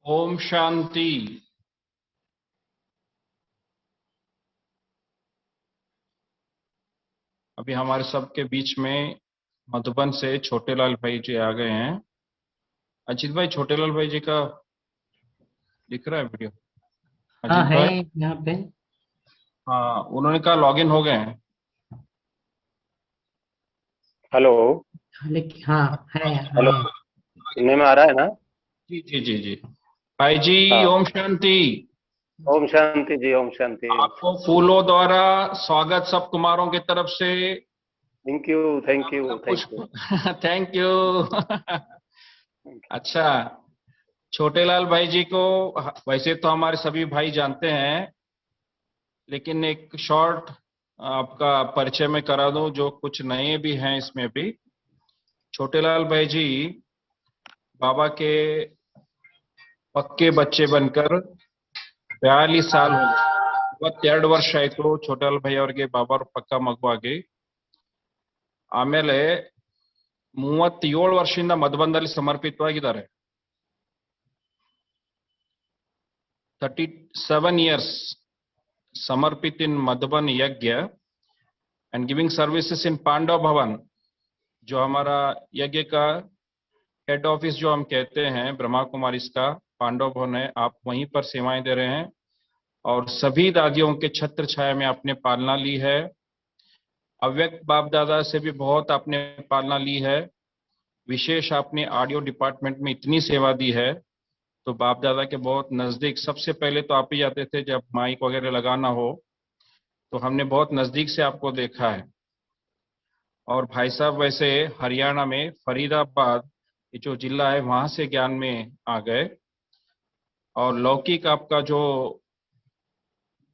ओम शांति। अभी हमारे सबके बीच में मधुबन से छोटेलाल भाई जी आ गए हैं। अजीत भाई, छोटेलाल भाई जी का दिख रहा है वीडियो? हाँ, अजीत है भाई। यहाँ पे। हाँ, उन्होंने कहा लॉगिन हो गए हैं। हेलो। लेकिन हाँ, है हेलो। है। सुनने में आ रहा है ना? जी जी जी जी। भाई जी, हाँ। ओम शांति। ओम शांति जी, ओम शांति। आपको फूलों द्वारा स्वागत सब कुमारों की तरफ से। थैंक यू, थैंक आपका यू, थैंक यू। पुष्प थैंक यू। अच्छा, छोटेलाल भाई जी को वैसे तो हमारे सभी भाई जानते हैं, लेकिन एक शॉर्ट आपका परिचय में करा दूं, जो कुछ नए भी हैं इसमें भी। छोटेलाल भाई जी बाबा के पक्के बच्चे बनकर 42 साल हो गए। 52 ವರ್ಷ ಆಯ್ತು छोटेलाल भाई ಅವರಿಗೆ ಬಾಬಾ ಪಕ್ಕ ಮಗುವಾಗಿ. ಆಮೇಲೆ 37 ವರ್ಷದಿಂದ ಮಧುಬನದಲ್ಲಿ ಸಮರ್ಪಿತವಾಗಿದ್ದಾರೆ. 37 years समर्पित in Madhuban yagya and giving services in Pandav Bhavan, जो हमारा यज्ञ का हेड ऑफिस जो हम कहते हैं ब्रह्मा कुमारी इसका पांडव भवन है। आप वहीं पर सेवाएं दे रहे हैं और सभी दादियों के छत्र छाया में आपने पालना ली है। अव्यक्त बाप दादा से भी बहुत आपने पालना ली है। विशेष आपने ऑडियो डिपार्टमेंट में इतनी सेवा दी है, तो बाप दादा के बहुत नजदीक सबसे पहले तो आप ही जाते थे जब माइक वगैरह लगाना हो, तो हमने बहुत नजदीक से आपको देखा है। और भाई साहब वैसे हरियाणा में फरीदाबाद, ये जो जिला है, वहां से ज्ञान में आ गए। और लौकिक आपका जो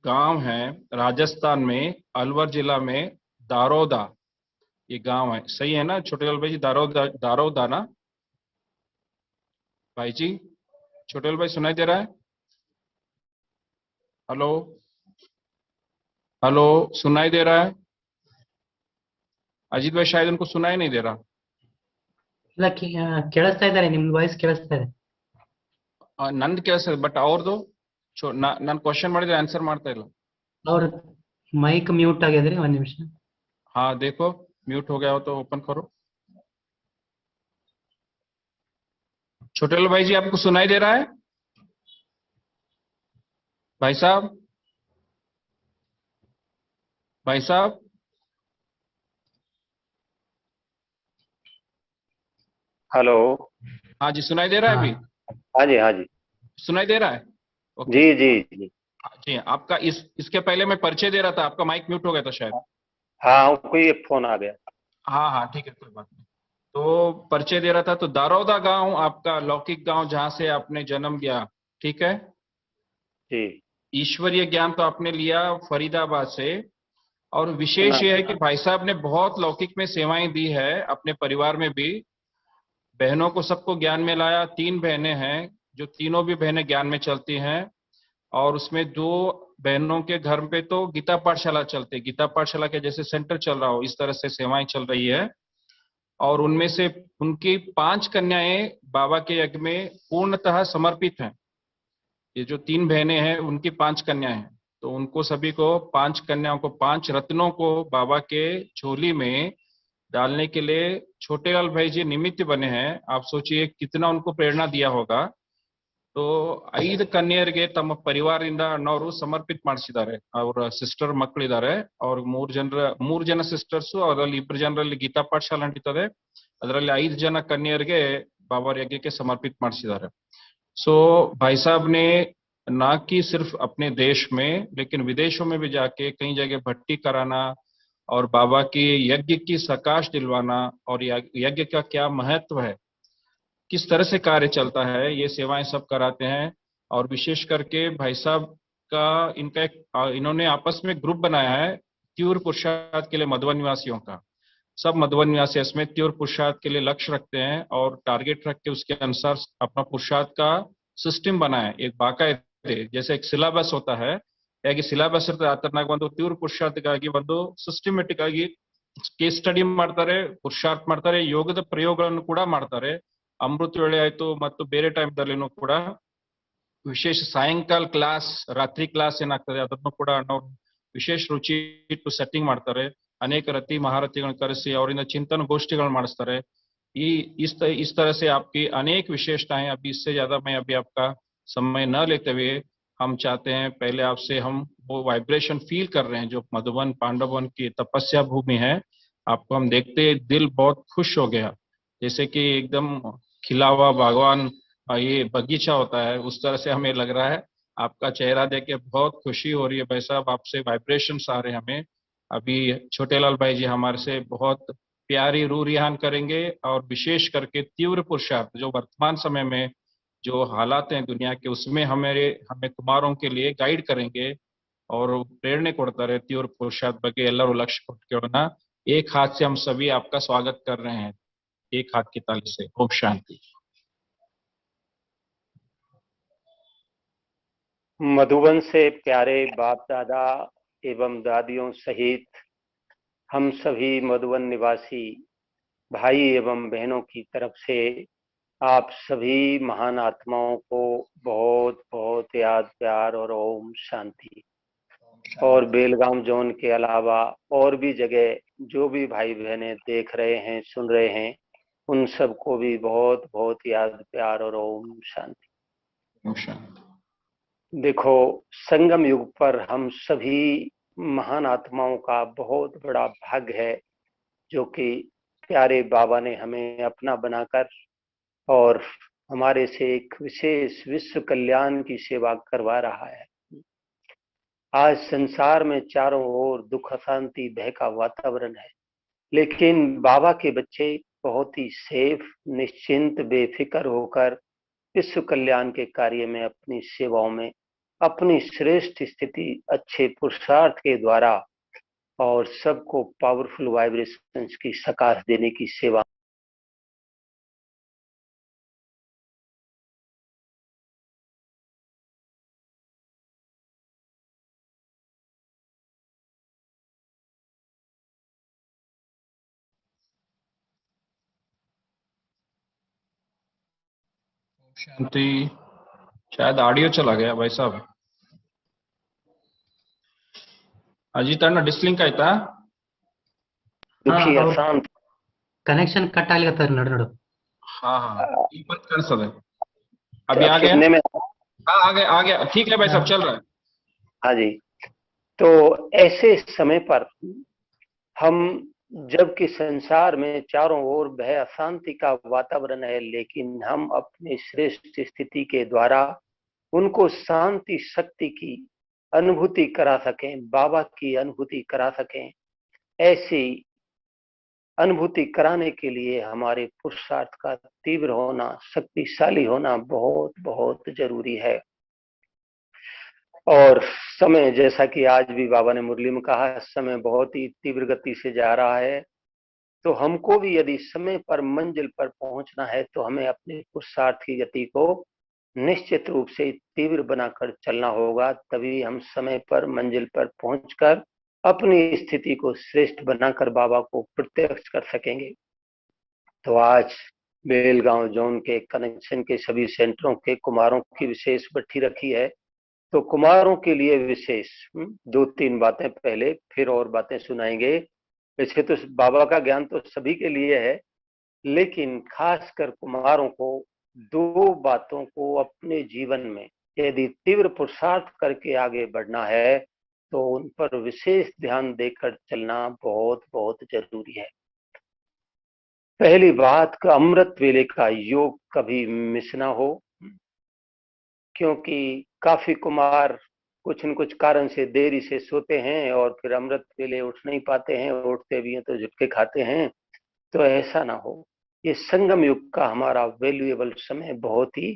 गांव है राजस्थान में अलवर जिला में दारोदा, ये गांव है, सही है ना छोटेलाल भाई जी? दारोदा, दारोदा ना भाई जी? छोटेलाल भाई सुनाई दे रहा है? हेलो? हेलो? सुनाई दे रहा है? अजीत भाई शायद उनको सुनाई नहीं दे रहा। ಇಲ್ಲ ಕೇಳಿಸ್ತಾ ಇದ್ದಾರೆ, ನಿಮ್ ವಾಯ್ಸ್ ಕೇಳಿಸ್ತಾ ಇದೆ. ನಂದು ಕೆಲಸ ಬಟ್ ಅವ್ರದ್ದು ನಾನು ಕ್ವಶನ್ ಮಾಡಿದ್ರೆ ಆನ್ಸರ್ ಮಾಡ್ತಾ ಇಲ್ಲ. ಅವ್ರ ಮೈಕ್ ಮ್ಯೂಟ್ ಆಗಿದ್ರಿ, ಒಂದ್ ನಿಮಿಷ. हाँ देखो, म्यूट हो गया हो तो ओपन करो। छोटेलाल भाई जी, आपको सुनाई दे रहा है भाई साहब? भाई साहब? हेलो। हाँ जी, सुनाई दे रहा है अभी? हाँ, हाँ जी, हाँ जी। सुनाई दे रहा है? ओके। जी जी जी। जी, आपका इसके पहले मैं परिचय दे रहा था, आपका माइक म्यूट हो गया था शायद। हाँ, कोई एक फोन आ गया। हाँ हाँ ठीक है, कोई बात नहीं। तो परिचय दे रहा था, तो दारोदा गांव आपका लौकिक गांव जहां से आपने जन्म लिया, ठीक है? जी। ईश्वरीय ज्ञान तो आपने लिया फरीदाबाद से। और सुना। विशेष यह है कि भाई साहब ने बहुत लौकिक में सेवाएं दी है अपने परिवार में भी। बहनों को सबको ज्ञान में लाया। 3 बहनें हैं, जो तीनों भी बहनें ज्ञान में चलती हैं। और उसमें 2 बहनों के घर पे तो गीता पाठशाला चलते, गीता पाठशाला के जैसे सेंटर चल रहा हो, इस तरह से सेवाएं चल रही है। और उनमें से उनकी 5 कन्याएं बाबा के यज्ञ में पूर्णतः समर्पित हैं। ये जो 3 बहनें हैं उनकी 5 कन्याएं हैं, तो उनको सभी को 5 कन्याओं को 5 रत्नों को बाबा के झोली में डालने के लिए छोटेलाल भाई जी निमित्त बने हैं। आप सोचिए कितना उनको प्रेरणा दिया होगा। तो 5 ಕನ್ಯರಿಗೆ ತಮ್ಮ ಪರಿವಾರದಿಂದ ಅಣ್ಣವರು ಸಮರ್ಪಿತ ಮಾಡಿಸಿದ್ದಾರೆ. ಅವರ ಸಿಸ್ಟರ್ ಮಕ್ಕಳಿದ್ದಾರೆ. ಅವ್ರ 3 ಜನ ಸಿಸ್ಟರ್ಸ್, ಅವರಲ್ಲಿ 2 ಜನರಲ್ಲಿ ಗೀತಾ ಪಾಠಶಾಲೆ ನಡೀತದೆ. ಅದರಲ್ಲಿ 5 ಜನ ಕನ್ಯರಿಗೆ बाबा यज्ञ के समर्पित ಮಾಡಿಸಿದ್ದಾರೆ. सो भाई साहब ने ना कि सिर्फ अपने देश में लेकिन विदेशों में भी जाके कई जगह भट्टी कराना और बाबा की यज्ञ की सकाश दिलवाना और यज्ञ का क्या महत्व है, किस तरह से कार्य चलता है, ये सेवाएं सब कराते हैं। और विशेष करके भाई साहब का इनका एक इन्होंने आपस में ग्रुप बनाया है तीव्र पुरुषार्थ के लिए मधुबन निवासियों का। सब मधुबन निवासी इसमें तीव्र पुरुषार्थ के लिए लक्ष्य रखते हैं और टारगेट रख के उसके अनुसार अपना पुरुषार्थ का सिस्टम बनाए, एक बाकायदे जैसे एक सिलेबस होता है। ಹೇಗೆ ಸಿಲೆಬಸ್ ಇರ್ತದೆ ಆ ತರನಾಗಿ ಒಂದು ತೀವ್ರ ಪುರುಷಾರ್ಥಕ್ಕಾಗಿ ಒಂದು ಸಿಸ್ಟಮೆಟಿಕ್ ಆಗಿ ಕೇಸ್ ಸ್ಟಡಿ ಮಾಡ್ತಾರೆ, ಪುರುಷಾರ್ಥ ಮಾಡ್ತಾರೆ, ಯೋಗದ ಪ್ರಯೋಗಗಳನ್ನು ಕೂಡ ಮಾಡ್ತಾರೆ. ಅಮೃತ ವೇಳೆ ಆಯ್ತು ಮತ್ತು ಬೇರೆ ಟೈಮ್ದಲ್ಲಿನೂ ಕೂಡ ವಿಶೇಷ ಸಾಯಂಕಾಲ ಕ್ಲಾಸ್, ರಾತ್ರಿ ಕ್ಲಾಸ್ ಏನಾಗ್ತದೆ ಅದನ್ನು ಕೂಡ ನಾವು ವಿಶೇಷ ರುಚಿ ಇಟ್ಟು ಸೆಟ್ಟಿಂಗ್ ಮಾಡ್ತಾರೆ. ಅನೇಕ ರತಿ ಮಹಾರಥಿಗಳನ್ನ ಕರೆಸಿ ಅವರಿಂದ ಚಿಂತನ ಗೋಷ್ಠಿಗಳು ಮಾಡಿಸ್ತಾರೆ. इस तरह से आपकी अनेक विशेषताएं, अभी इससे ज्यादा मैं अभी आपका समय न लेते हुए हम चाहते हैं पहले आपसे हम वो वाइब्रेशन फील कर रहे हैं जो मधुबन पांडवन की तपस्या भूमि है। आपको हम देखते दिल बहुत खुश हो गया, जैसे कि एकदम खिला हुआ बागवान ये बगीचा होता है उस तरह से हमें लग रहा है। आपका चेहरा देख के बहुत खुशी हो रही है भाई साहब, आपसे वाइब्रेशंस आ रहे हैं हमें। अभी छोटेलाल भाई जी हमारे से बहुत प्यारी रूह रिहान करेंगे और विशेष करके तीव्र पुरुषार्थ जो वर्तमान समय में जो हालात हैं दुनिया के उसमें हमें कुमारों के लिए गाइड करेंगे और प्रेरणा ಕೊಡ್ತಾರೆ तीव्र पुरुषार्थ ಬಗ್ಗೆ ಎಲ್ಲರೂ ಲಕ್ಷ್ಯ ಕೊಟ್ಟು ಕೇಳೋಣ। एक हाथ से हम सभी आपका स्वागत कर रहे हैं, एक हाथ की ताली से। ओम शांति। मधुबन से प्यारे बाप दादा एवं दादियों सहित हम सभी मधुबन निवासी भाई एवं बहनों की तरफ से आप सभी महान आत्माओं को बहुत बहुत याद, प्यार और ओम शांति। और बेलगाम जोन के अलावा और भी जगह जो भी भाई बहनें देख रहे हैं, सुन रहे हैं, उन सबको भी बहुत बहुत याद, प्यार और ओम शांति। देखो, संगम युग पर हम सभी महान आत्माओं का बहुत बड़ा भाग्य है जो कि प्यारे बाबा ने हमें अपना बनाकर और हमारे से एक विशेष विश्व कल्याण की सेवा करवा रहा है। आज संसार में चारों ओर दुख, अशांति, भय का वातावरण है, लेकिन बाबा के बच्चे बहुत ही सेफ, निश्चिंत, बेफिक्र होकर विश्व कल्याण के कार्य में अपनी सेवाओं में अपनी श्रेष्ठ स्थिति अच्छे पुरुषार्थ के द्वारा और सबको पावरफुल वाइब्रेशंस की सकाश देने की सेवा शांति। शायद ऑडियो चला गया भाई साहब। ಅಜಿತ್ ಅಣ್ಣ ಡಿಸ್ಲಿಂಕ್ ಆಯ್ತಾ? दुखी अशांत कनेक्शन कट ಆಗ್ಲಿಕತ್ತಾರ ನಡು ನಡು। हाँ हाँ ठीक बात काಣಿಸ್ತದೆ। अभी आ गया? सुनने में हाँ आ गया ठीक है भाई साहब, चल रहा है। हाँ जी। तो ऐसे समय पर हम, जबकि संसार में चारों ओर भय अशांति का वातावरण है, लेकिन हम अपनी श्रेष्ठ स्थिति के द्वारा उनको शांति शक्ति की अनुभूति करा सकें, बाबा की अनुभूति करा सकें, ऐसी अनुभूति कराने के लिए हमारे पुरुषार्थ का तीव्र होना, शक्तिशाली होना बहुत बहुत जरूरी है। और समय, जैसा कि आज भी बाबा ने मुरली में कहा, समय बहुत ही तीव्र गति से जा रहा है, तो हमको भी यदि समय पर मंजिल पर पहुंचना है तो हमें अपने पुरुषार्थ की गति को निश्चित रूप से तीव्र बनाकर चलना होगा, तभी हम समय पर मंजिल पर पहुंचकर अपनी स्थिति को श्रेष्ठ बनाकर बाबा को प्रत्यक्ष कर सकेंगे। तो आज बेलगांव जोन के कनेक्शन के सभी सेंटरों के कुमारों की विशेष बैठी रखी है, तो कुमारों के लिए विशेष 2-3 बातें पहले, फिर और बातें सुनाएंगे। वैसे तो बाबा का ज्ञान तो सभी के लिए है, लेकिन खासकर कुमारों को 2 बातों को अपने जीवन में यदि तीव्र पुरुषार्थ करके आगे बढ़ना है तो उन पर विशेष ध्यान देकर चलना बहुत बहुत जरूरी है। पहली बात का अमृत वेले का योग कभी मिस ना हो, क्योंकि काफी कुमार कुछ न कुछ कारण से देरी से सोते हैं और फिर अमृत वेले उठ नहीं पाते हैं, उठते भी हैं तो झटके खाते हैं। तो ऐसा ना हो। ये संगम युग का हमारा वैल्यूएबल समय बहुत ही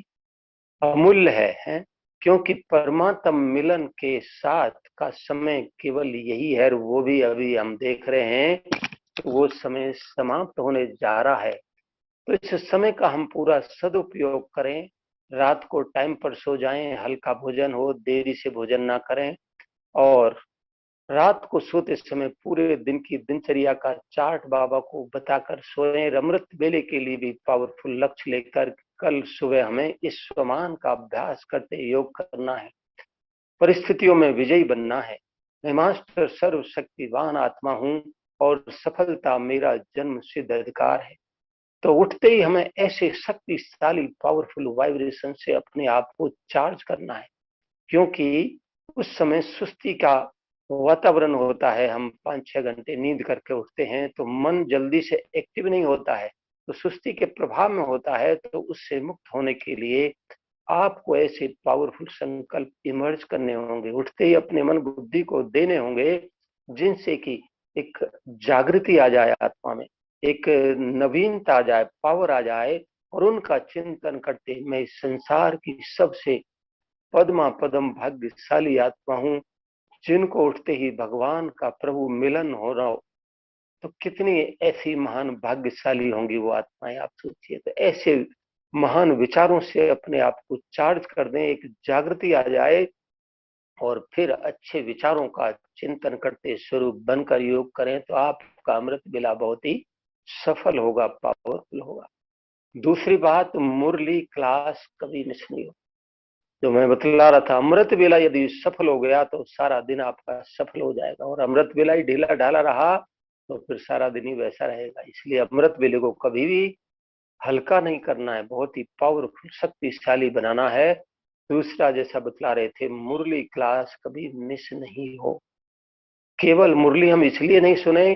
अमूल्य है, क्योंकि परमात्म मिलन के साथ का समय केवल यही है, वो भी अभी हम देख रहे हैं तो वो समय समाप्त होने जा रहा है। तो इस समय का हम पूरा सदुपयोग करें, रात को टाइम पर सो जाएं, हल्का भोजन हो, देरी से भोजन ना करें, और रात को सोते समय पूरे दिन की दिनचर्या का चार्ट बाबा को बताकर सोएं। अमृत वेले के लिए भी पावरफुल लक्ष्य लेकर कल सुबह हमें इस स्वमान का अभ्यास करते योग करना है। परिस्थितियों में विजयी बनना है। मैं मास्टर सर्वशक्तिवान आत्मा हूं और सफलता मेरा जन्म सिद्ध अधिकार है। तो उठते ही हमें ऐसे शक्तिशाली पावरफुल वाइब्रेशन से अपने आप को चार्ज करना है, क्योंकि उस समय सुस्ती का वातावरण होता है। हम 5-6 घंटे नींद करके उठते हैं तो मन जल्दी से एक्टिव नहीं होता है, तो सुस्ती के प्रभाव में होता है। तो उससे मुक्त होने के लिए आपको ऐसे पावरफुल संकल्प इमर्ज करने होंगे, उठते ही अपने मन बुद्धि को देने होंगे, जिनसे कि एक जागृति आ जाए आत्मा में, एक नवीनता आ जाए, पावर आ जाए। और उनका चिंतन करते मैं इस संसार की सबसे पद्मा पदम भाग्यशाली आत्मा हूं, जिनको उठते ही भगवान का प्रभु मिलन हो रहा हो। तो कितनी ऐसी महान भाग्यशाली होंगी वो आत्माएं, आप सोचिए। तो ऐसे महान विचारों से अपने आप को चार्ज कर दें, एक जागृति आ जाए, और फिर अच्छे विचारों का चिंतन करते स्वरूप बनकर योग करें, तो आपका अमृत बेला बहुत ही सफल होगा, पावरफुल होगा। दूसरी बात, मुरली क्लास कभी मिस नहीं हो। जो मैं बतला रहा था, अमृत बेला यदि सफल हो गया तो सारा दिन आपका सफल हो जाएगा, और अमृत बेला ही ढीला ढाला रहा तो फिर सारा दिन ही वैसा रहेगा। इसलिए अमृत बेले को कभी भी हल्का नहीं करना है, बहुत ही पावरफुल शक्तिशाली बनाना है। दूसरा, जैसा बतला रहे थे, मुरली क्लास कभी मिस नहीं हो। केवल मुरली हम इसलिए नहीं सुने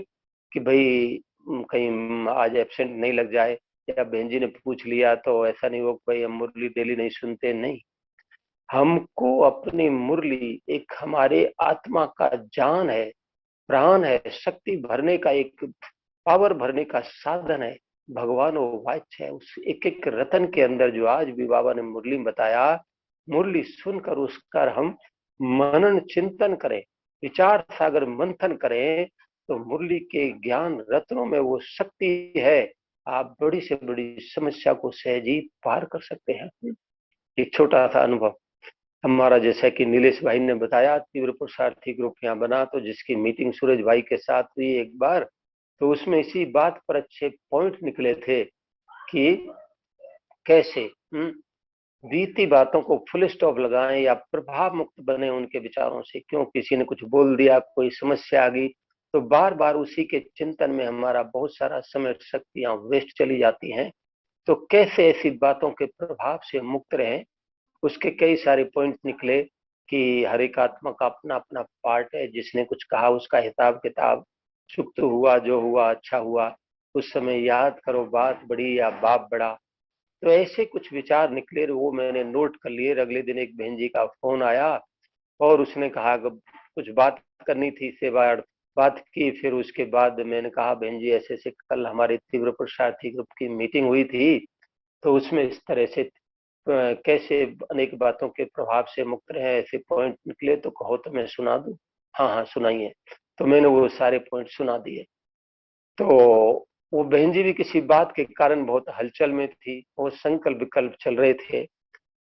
कि भाई कहीं आज एब्सेंट नहीं लग जाए, या बहन जी ने पूछ लिया तो ऐसा नहीं हो कि भाई हम मुरली डेली नहीं सुनते, नहीं। हमको अपनी मुरली एक हमारे आत्मा का जान है, प्राण है, शक्ति भरने का एक पावर भरने का साधन है, भगवान वो वाच्य है। उस एक एक रतन के अंदर जो आज भी बाबा ने मुरली में बताया, मुरली सुनकर उसका हम मनन चिंतन करें, विचार सागर मंथन करें, तो मुरली के ज्ञान रत्नों में वो शक्ति है। आप बड़ी से बड़ी समस्या को सहज ही पार कर सकते हैं। एक छोटा सा अनुभव हमारा, जैसा कि नीलेश भाई ने बताया, तीव्र पुरुषार्थी ग्रुप यहाँ बना, तो जिसकी मीटिंग सूरज भाई के साथ हुई एक बार, तो उसमें इसी बात पर अच्छे पॉइंट निकले थे कि कैसे बीती बातों को फुल स्टॉप लगाएं या प्रभाव मुक्त बने उनके विचारों से। क्यों किसी ने कुछ बोल दिया, कोई समस्या आ गई, तो बार बार उसी के चिंतन में हमारा बहुत सारा समय शक्तियां वेस्ट चली जाती हैं। तो कैसे ऐसी बातों के प्रभाव से मुक्त रहें, उसके कई सारे पॉइंट निकले कि हर एक आत्मा का अपना अपना पार्ट है। जिसने कुछ कहा उसका हिसाब किताब, सुख तो हुआ, जो हुआ अच्छा हुआ, उस समय याद करो बात बड़ी या बाप बड़ा। तो ऐसे कुछ विचार निकले, वो मैंने नोट कर लिए। अगले दिन एक बहन जी का फोन आया और उसने कहा कुछ बात करनी थी, सेवा बात की। फिर उसके बाद मैंने कहा बहन जी ऐसे ऐसे कल हमारे तीव्र पुरुषार्थी ग्रुप की मीटिंग हुई थी, तो उसमें इस तरह से कैसे अनेक बातों के प्रभाव से मुक्त रहे, ऐसे पॉइंट निकले, तो कहो तो मैं सुना दूं। हाँ हाँ सुनाइए। तो मैंने वो सारे पॉइंट सुना दिए। तो वो बहन जी भी किसी बात के कारण बहुत हलचल में थी, वो संकल्प विकल्प चल रहे थे।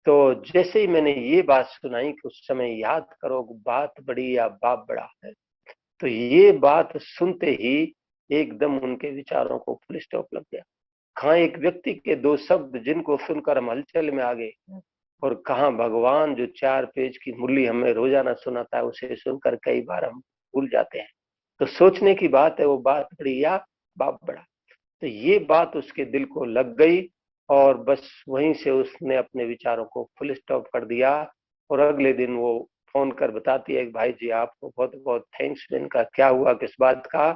तो जैसे ही मैंने ये बात सुनाई कि उस समय याद करो बात बड़ी या बाप बड़ा है, तो ये बात सुनते ही एकदम उनके विचारों को फुल स्टॉप लग गया। कहाँ एक व्यक्ति के दो शब्द जिनको सुनकर हम हलचल में आ गए, और कहाँ भगवान जो 4 पेज की मुरली हमें रोजाना सुनाता है, उसे सुनकर कई बार हम भूल जाते हैं। तो सोचने की बात है, वो बात बड़ी या बाप बड़ा। तो ये बात उसके दिल को लग गई, और बस वहीं से उसने अपने विचारों को फुल स्टॉप कर दिया। और अगले दिन वो फोन कर बताती है, भाई जी आपको बहुत बहुत थैंक्स। इनका क्या हुआ, किस बात का,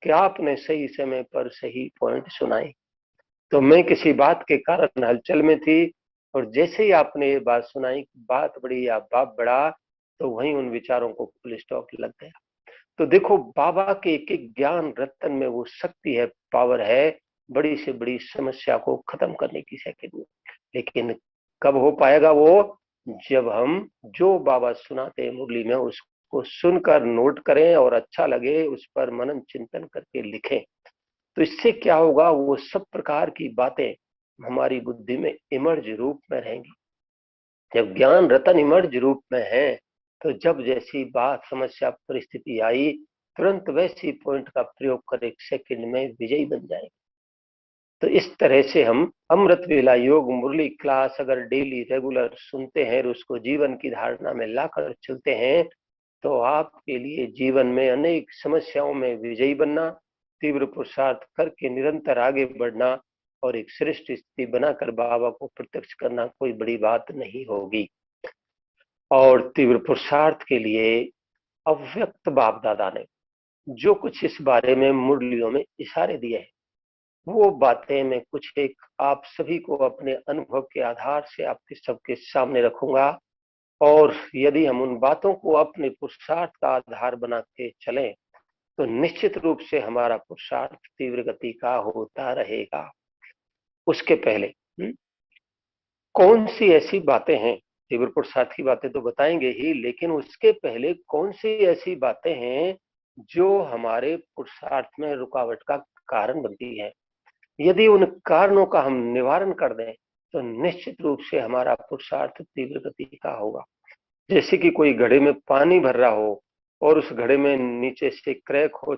कि आपने सही समय पर सही पॉइंट सुनाई। तो मैं किसी बात के कारण हलचल में थी, और जैसे ही आपने ये बात सुनाई, बात बड़ी या बाप बड़ा, तो वहीं उन विचारों को फुल स्टॉप लग गया। तो देखो बाबा के एक एक ज्ञान रत्न में वो शक्ति है, पावर है, बड़ी से बड़ी समस्या को खत्म करने की सेकंड में। लेकिन कब हो पाएगा वो, जब हम जो बाबा सुनाते हैं मुरली में उसको सुनकर नोट करें, और अच्छा लगे उस पर मनन चिंतन करके लिखें। तो इससे क्या होगा, वो सब प्रकार की बातें हमारी बुद्धि में इमर्ज रूप में रहेंगी। जब ज्ञान रतन इमर्ज रूप में है, तो जब जैसी बात समस्या परिस्थिति आई, तुरंत वैसी पॉइंट का प्रयोग कर एक सेकंड में विजयी बन जाएगा। तो इस तरह से हम अमृत वेला योग मुरली क्लास अगर डेली रेगुलर सुनते हैं और उसको जीवन की धारणा में लाकर चलते हैं तो आपके लिए जीवन में अनेक समस्याओं में विजयी बनना, तीव्र पुरुषार्थ करके निरंतर आगे बढ़ना और एक श्रेष्ठ स्थिति बनाकर बाबा को प्रत्यक्ष करना कोई बड़ी बात नहीं होगी। और तीव्र पुरुषार्थ के लिए अव्यक्त बाप दादा ने जो कुछ इस बारे में मुरलियों में इशारे दिए हैं, वो बातें मैं कुछ एक आप सभी को अपने अनुभव के आधार से आपके सबके सामने रखूंगा। और यदि हम उन बातों को अपने पुरुषार्थ का आधार बना के चलें तो निश्चित रूप से हमारा पुरुषार्थ तीव्र गति का होता रहेगा। उसके पहले कौन सी ऐसी बातें हैं, तीव्र पुरुषार्थ की बातें तो बताएंगे ही, लेकिन उसके पहले कौन सी ऐसी बातें हैं जो हमारे पुरुषार्थ में रुकावट का कारण बनती है। यदि उन कारणों का हम निवारण कर दें तो निश्चित रूप से हमारा पुरुषार्थ तीव्र गति का होगा। जैसे कि कोई घड़े में पानी भर रहा हो और उस घड़े में नीचे से क्रैक हो,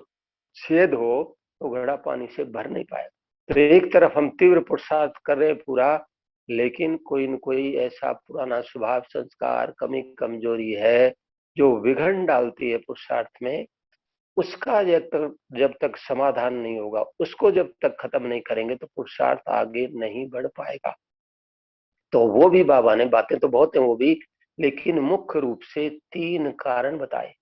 छेद हो, तो घड़ा पानी से भर नहीं पाएगा। तो एक तरफ हम तीव्र पुरुषार्थ कर रहे हैं पूरा, लेकिन कोई न कोई ऐसा पुराना स्वभाव, संस्कार, कमी, कमजोरी है जो विघन डालती है पुरुषार्थ में। उसका जब तक समाधान नहीं होगा, उसको जब तक खत्म नहीं करेंगे तो पुरुषार्थ आगे नहीं बढ़ पाएगा। तो वो भी बाबा ने, बातें तो बहुत हैं वो भी, लेकिन मुख्य रूप से 3 कारण बताए।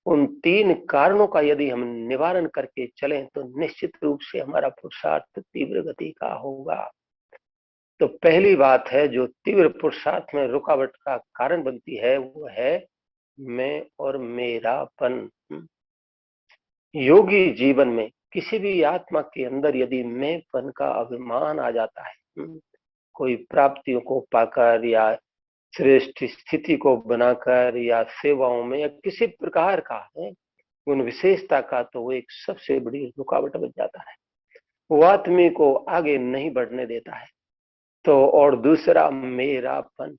उन 3 कारणों का यदि हम निवारण करके चलें तो निश्चित रूप से हमारा पुरुषार्थ तीव्र गति का होगा। तो पहली बात है जो तीव्र पुरुषार्थ में रुकावट का कारण बनती है वो है मैं और मेरापन। योगी जीवन में किसी भी आत्मा के अंदर यदि मैंपन का अभिमान आ जाता है, कोई प्राप्तियों को पाकर या श्रेष्ठ स्थिति को बनाकर या सेवाओं में या किसी प्रकार का है उन विशेषता का, तो वो एक सबसे बड़ी रुकावट बन जाता है, वो आदमी को आगे नहीं बढ़ने देता है। तो और दूसरा मेरापन,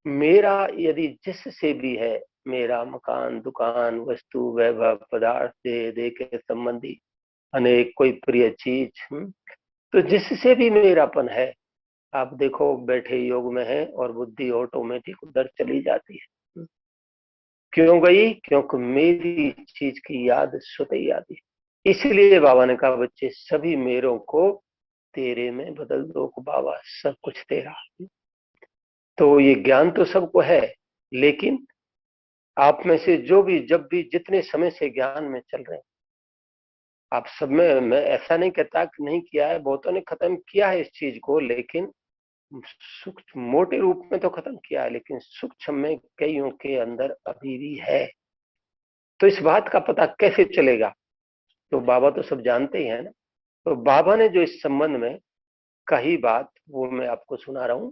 मेरा यदि जिससे भी है, मेरा मकान, दुकान, वस्तु, वैभव, पदार्थ, दे के संबंधी अनेक कोई प्रिय चीज, तो जिससे भी मेरापन है, आप देखो बैठे योग में है और बुद्धि ऑटोमेटिक उधर चली जाती है। क्यों गई? क्योंकि मेरी चीज की याद स्वतः ही आती है। इसलिए बाबा ने कहा बच्चे सभी मेरों को तेरे में बदल दो, बाबा सब कुछ तेरा। तो ये ज्ञान तो सबको है, लेकिन आप में से जो भी जब भी जितने समय से ज्ञान में चल रहे हैं, आप सब में, मैं ऐसा नहीं कहता कि नहीं किया है, बहुतों ने खत्म किया है इस चीज को, लेकिन सूक्ष्म मोटे रूप में तो खत्म किया है, लेकिन सूक्ष्म में कईयों के अंदर अभी भी है। तो इस बात का पता कैसे चलेगा? तो बाबा तो सब जानते ही है ना। तो बाबा ने जो इस संबंध में कही बात वो मैं आपको सुना रहा हूं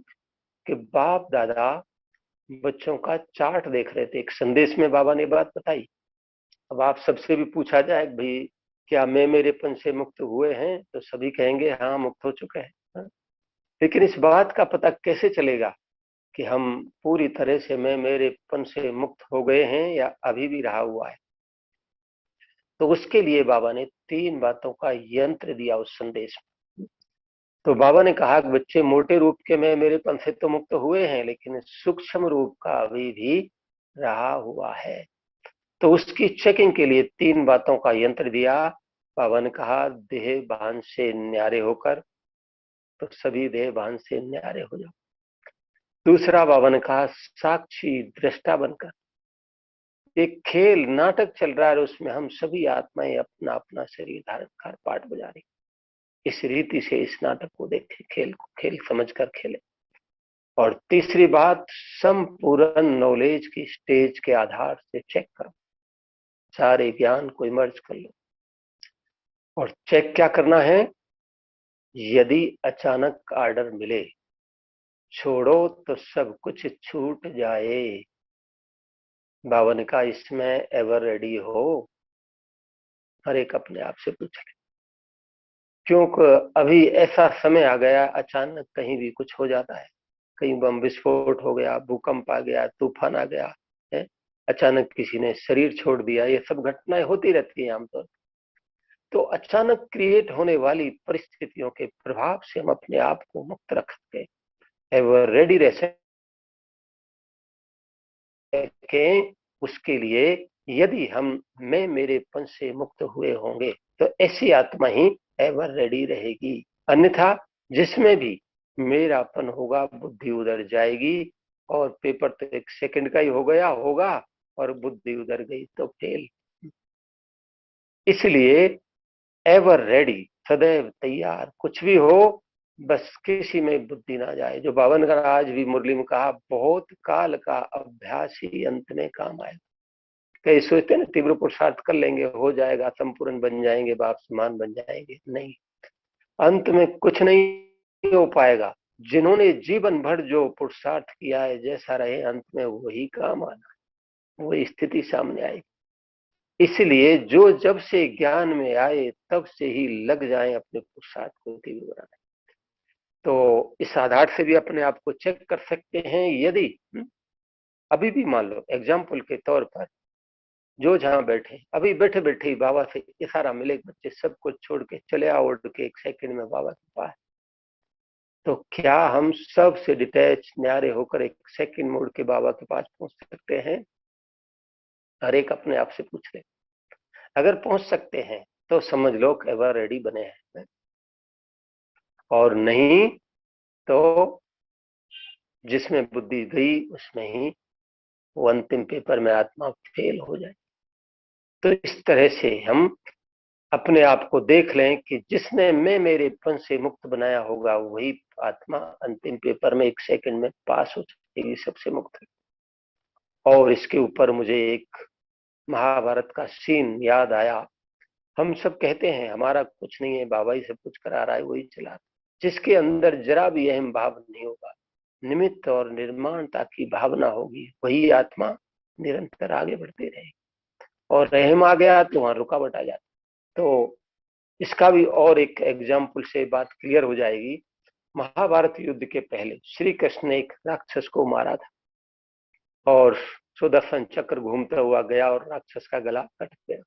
कि बाप दादा बच्चों का चार्ट देख रहे थे। एक संदेश में बाबा ने बात बताई। अब आप सबसे भी पूछा जाए भाई क्या मैं मेरेपन से मुक्त हुए हैं, तो सभी कहेंगे हाँ मुक्त हो चुके हैं। लेकिन इस बात का पता कैसे चलेगा कि हम पूरी तरह से मैं मेरेपन से मुक्त हो गए हैं या अभी भी रहा हुआ है? तो उसके लिए बाबा ने 3 बातों का यंत्र दिया उस संदेश में। तो बाबा ने कहा कि बच्चे मोटे रूप के मैं मेरेपन से तो मुक्त हुए हैं, लेकिन सूक्ष्म रूप का अभी भी रहा हुआ है। तो उसकी चेकिंग के लिए 3 बातों का यंत्र दिया। बाबा ने कहा देह भान से न्यारे होकर, तो सभी देह भान से न्यारे हो जाओ। दूसरा बाबा ने कहा साक्षी दृष्टा बनकर, एक खेल नाटक चल रहा है, उसमें हम सभी आत्माएं अपना अपना शरीर धारण कर पाठ बजा रही, इस रीति से इस नाटक को देखे, खेल को खेल समझकर खेले। और तीसरी बात, संपूर्ण नॉलेज की स्टेज के आधार से चेक करो, सारे ज्ञान को इमर्ज कर लो। और चेक क्या करना है? यदि अचानक आर्डर मिले, छोड़ो तो सब कुछ छूट जाए। बाबा ने कहा इसमें एवर रेडी हो? हर एक अपने आप से पूछ ले, क्योंकि अभी ऐसा समय आ गया अचानक कहीं भी कुछ हो जाता है, कहीं बम विस्फोट हो गया, भूकंप आ गया, तूफान आ गया है, अचानक किसी ने शरीर छोड़ दिया, ये सब घटनाएं होती रहती है आमतौर पर। तो अचानक क्रिएट होने वाली परिस्थितियों के प्रभाव से हम अपने आप को मुक्त रख सके, एवर रेडी रह सके। उसके लिए यदि हम मैं मेरेपन से मुक्त हुए होंगे तो ऐसी आत्मा ही एवर रेडी रहेगी। अन्यथा जिसमें भी मेरापन होगा बुद्धि उधर जाएगी, और पेपर तो एक सेकंड का ही हो गया होगा और बुद्धि उधर गई तो फेल। इसलिए एवर रेडी, सदैव तैयार, कुछ भी हो बस किसी में बुद्धि ना जाए। जो बावन का आज भी मुरली में कहा, बहुत काल का अभ्यास ही अंत में काम आएगा। कई सोचते हैं ना तीव्र पुरुषार्थ कर लेंगे हो जाएगा, संपूर्ण बन जाएंगे, बाप समान बन जाएंगे, नहीं, अंत में कुछ नहीं हो पाएगा। जिन्होंने जीवन भर जो पुरुषार्थ किया है, जैसा रहे अंत में वही काम आना, वही स्थिति सामने आएगी। इसलिए जो जब से ज्ञान में आए तब से ही लग जाएं अपने पुरुषार्थ को तीव्र बनाने। तो इस आधार से भी अपने आप को चेक कर सकते हैं। यदि अभी भी मान लो एग्जाम्पल के तौर पर, जो जहां बैठे अभी बैठे बैठे ही बाबा से इशारा मिले, बच्चे सब कुछ छोड़ के चले आओ उड़ के एक सेकंड में बाबा के पास, तो क्या हम सब से डिटैच न्यारे होकर एक सेकंड में उड़ के बाबा के पास पहुंच सकते हैं? हर एक अपने आप से पूछ ले। अगर पहुंच सकते हैं तो समझ लो कि एवर रेडी बने हैं, और नहीं तो जिसमें बुद्धि गई उसमें ही वो अंतिम पेपर में आत्मा फेल हो जाए। तो इस तरह से हम अपने आप को देख लें कि जिसने मैं मेरेपन से मुक्त बनाया होगा वही आत्मा अंतिम पेपर में एक सेकंड में पास हो जाएगी, सबसे मुक्त। और इसके ऊपर मुझे एक महाभारत का सीन याद आया। हम सब कहते हैं हमारा कुछ नहीं है, बाबा ही सब कुछ करा रहा है, वही चला। जिसके अंदर जरा भी अहम भाव नहीं होगा, निमित्त और निर्माणता की भावना होगी, वही आत्मा निरंतर आगे बढ़ती रहेगी। और रहम आ गया तो वहां रुकावट आ जाती। तो इसका भी और एक एग्जाम्पल से बात क्लियर हो जाएगी। महाभारत युद्ध के पहले श्री कृष्ण ने एक राक्षस को मारा था और सुदर्शन चक्र घूमता हुआ गया और राक्षस का गला कट गया।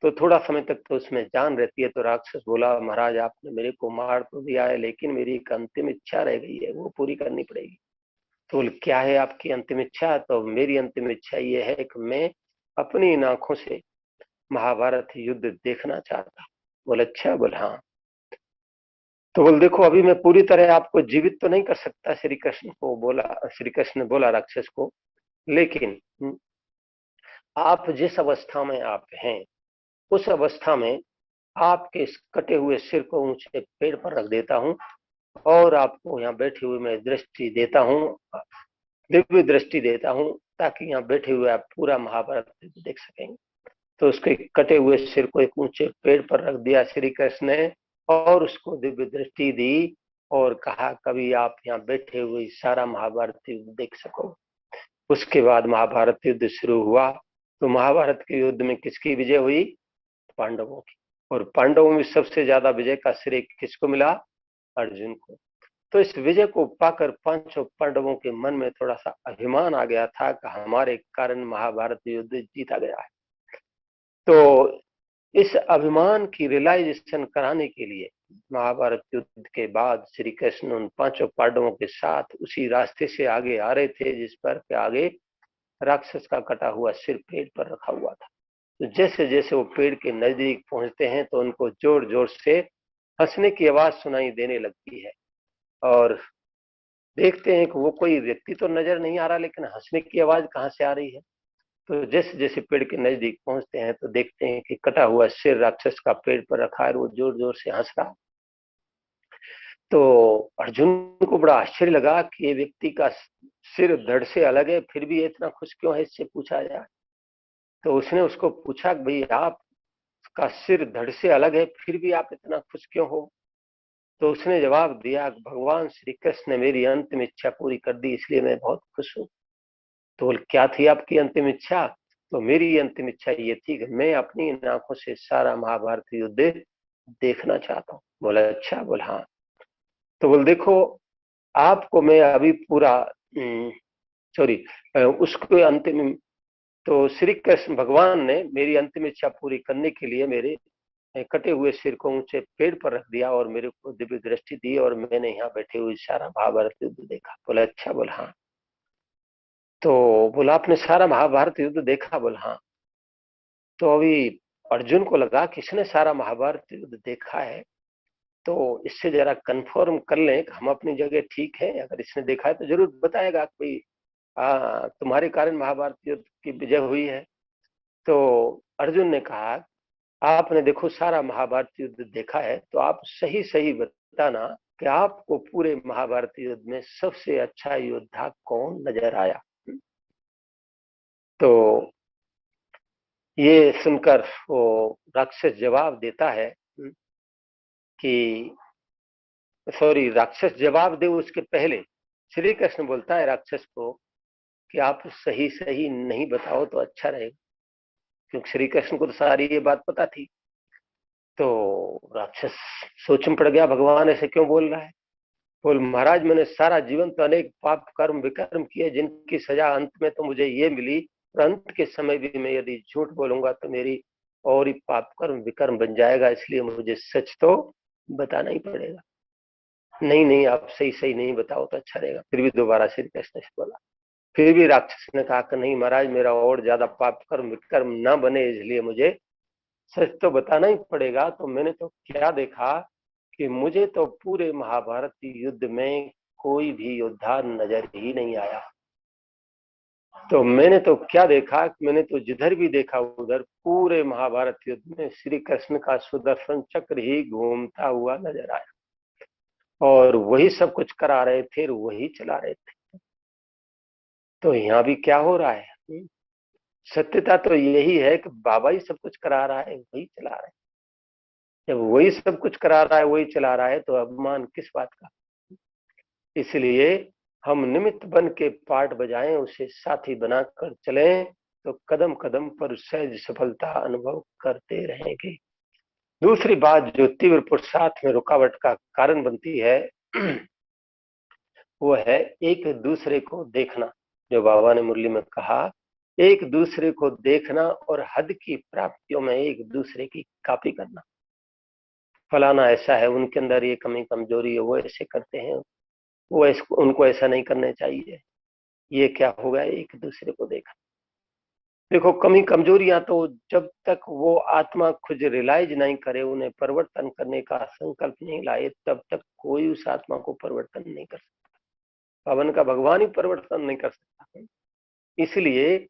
तो थोड़ा समय तक तो उसमें जान रहती है। तो राक्षस बोला, महाराज आपने मेरे को मार तो दिया है, लेकिन मेरी एक अंतिम इच्छा रह गई है, वो पूरी करनी पड़ेगी। तो क्या है आपकी अंतिम इच्छा? तो मेरी अंतिम इच्छा ये है कि मैं अपनी इन आंखों से महाभारत युद्ध देखना चाहता। बोले अच्छा? बोले हाँ। तो बोल देखो अभी मैं पूरी तरह आपको जीवित तो नहीं कर सकता, श्री कृष्ण को बोला, श्री कृष्ण ने बोला राक्षस को, लेकिन आप जिस अवस्था में आप हैं उस अवस्था में आपके इस कटे हुए सिर को ऊंचे पेड़ पर रख देता हूं और आपको यहाँ बैठे हुए मैं दृष्टि देता हूँ, दिव्य दृष्टि देता हूँ, ताकि यहाँ बैठे हुए आप पूरा महाभारत देख सकेंगे। तो उसके कटे हुए सिर को एक ऊंचे पेड़ पर रख दिया श्री कृष्ण ने और उसको दिव्य दृष्टि दी और कहा कभी आप यहाँ बैठे हुए सारा महाभारत युद्ध देख सको। उसके बाद महाभारत युद्ध शुरू हुआ। तो महाभारत के युद्ध में किसकी विजय हुई? पांडवों की। और पांडवों में सबसे ज्यादा विजय का श्रेय किसको मिला? अर्जुन को। तो इस विजय को पाकर पांचों पांडवों के मन में थोड़ा सा अभिमान आ गया था कि हमारे कारण महाभारत युद्ध जीता गया है। तो इस अभिमान की रियलाइजेशन कराने के लिए महाभारत युद्ध के बाद श्री कृष्ण उन पांचों पांडवों के साथ उसी रास्ते से आगे आ रहे थे जिस पर के आगे राक्षस का कटा हुआ सिर पेड़ पर रखा हुआ था। तो जैसे जैसे वो पेड़ के नजदीक पहुंचते हैं तो उनको जोर जोर से हंसने की आवाज सुनाई देने लगती है और देखते हैं कि वो कोई व्यक्ति तो नजर नहीं आ रहा, लेकिन हंसने की आवाज कहाँ से आ रही है। तो जैसे जैसे पेड़ के नजदीक पहुंचते हैं तो देखते हैं कि कटा हुआ सिर राक्षस का पेड़ पर रखा है, वो जोर जोर से हंस रहा। तो अर्जुन को बड़ा आश्चर्य लगा कि ये व्यक्ति का सिर धड़ से अलग है, फिर भी इतना खुश क्यों है, इससे पूछा जाए। तो उसने उसको पूछा कि भाई आपका सिर धड़ से अलग है फिर भी आप इतना खुश क्यों हो? तो उसने जवाब दिया कि भगवान श्री कृष्ण ने मेरी अंतिम इच्छा पूरी कर दी, इसलिए मैं बहुत खुश हूँ। तो क्या थी आपकी अंतिम इच्छा? तो मेरी अंतिम इच्छा ये थी कि मैं अपनी इन आंखों से सारा महाभारत युद्ध देखना चाहता हूँ। बोला अच्छा? बोला हाँ। तो बोल देखो आपको मैं अभी पूरा सॉरी उसको अंतिम, तो श्री कृष्ण भगवान ने मेरी अंतिम इच्छा पूरी करने के लिए मेरे कटे हुए सिर को ऊंचे पेड़ पर रख दिया और मेरे को दिव्य दृष्टि दी और मैंने यहाँ बैठे हुए सारा महाभारत युद्ध देखा। बोला अच्छा। बोला हाँ। तो बोला आपने सारा महाभारत युद्ध देखा? बोला हाँ। तो अभी अर्जुन को लगा कि इसने सारा महाभारत युद्ध देखा है, तो इससे जरा कंफर्म कर लें कि हम अपनी जगह ठीक है। अगर इसने देखा है तो जरूर बताएगा कि तुम्हारे कारण महाभारत युद्ध की विजय हुई है। तो अर्जुन ने कहा आपने देखो सारा महाभारत युद्ध देखा है, तो आप सही सही बताना कि आपको पूरे महाभारत युद्ध में सबसे अच्छा योद्धा कौन नजर आया। तो ये सुनकर वो राक्षस जवाब देता है कि सॉरी, राक्षस जवाब दे उसके पहले श्री कृष्ण बोलता है राक्षस को कि आप सही सही नहीं बताओ तो अच्छा रहेगा, क्योंकि श्री कृष्ण को तो सारी ये बात पता थी। तो राक्षस सोच में पड़ गया, भगवान ऐसे क्यों बोल रहा है। बोल महाराज मैंने सारा जीवन तो अनेक पाप कर्म विकर्म किए, जिनकी सजा अंत में तो मुझे ये मिली, और अंत के समय भी मैं यदि झूठ बोलूंगा तो मेरी और ही पाप कर्म विकर्म बन जाएगा, इसलिए मुझे सच तो बताना ही पड़ेगा। नहीं नहीं, आप सही सही नहीं बताओ तो अच्छा रहेगा। फिर भी दोबारा श्री कृष्ण से बोला। फिर भी राक्षस ने कहा कि नहीं महाराज, मेरा और ज्यादा पाप कर्म विकर्म ना बने, इसलिए मुझे सच तो बताना ही पड़ेगा। तो मैंने तो क्या देखा कि मुझे तो पूरे महाभारत युद्ध में कोई भी योद्धा नजर ही नहीं आया। तो मैंने तो क्या देखा, मैंने तो जिधर भी देखा उधर पूरे महाभारत युद्ध में श्री कृष्ण का सुदर्शन चक्र ही घूमता हुआ नजर आया, और वही सब कुछ करा रहे थे, वही चला रहे थे। तो यहाँ भी क्या हो रहा है, सत्यता तो यही है कि बाबा ही सब कुछ करा रहा है, वही चला रहा है। जब वही सब कुछ करा रहा है, वही चला रहा है, तो अभिमान किस बात का। इसलिए हम निमित्त बन के पाठ बजाएं, उसे साथी बनाकर चलें, तो कदम कदम पर सहज सफलता अनुभव करते रहेंगे। दूसरी बात जो तीव्र पुरुषार्थ में रुकावट का कारण बनती है वो है एक दूसरे को देखना। जो बाबा ने मुरली में कहा, एक दूसरे को देखना और हद की प्राप्तियों में एक दूसरे की कॉपी करना। फलाना ऐसा है, उनके अंदर ये कमी कमजोरी है, वो ऐसे करते हैं, वो उनको ऐसा नहीं करना चाहिए। ये क्या होगा, एक दूसरे को देखा। देखो कमी कमजोरियां तो जब तक वो आत्मा खुद रियलाइज नहीं करे, उन्हें परिवर्तन करने का संकल्प नहीं लाए, तब तक कोई उस आत्मा को परिवर्तन नहीं कर सकता। पवन का भगवान ही परिवर्तन नहीं कर सकता। इसलिए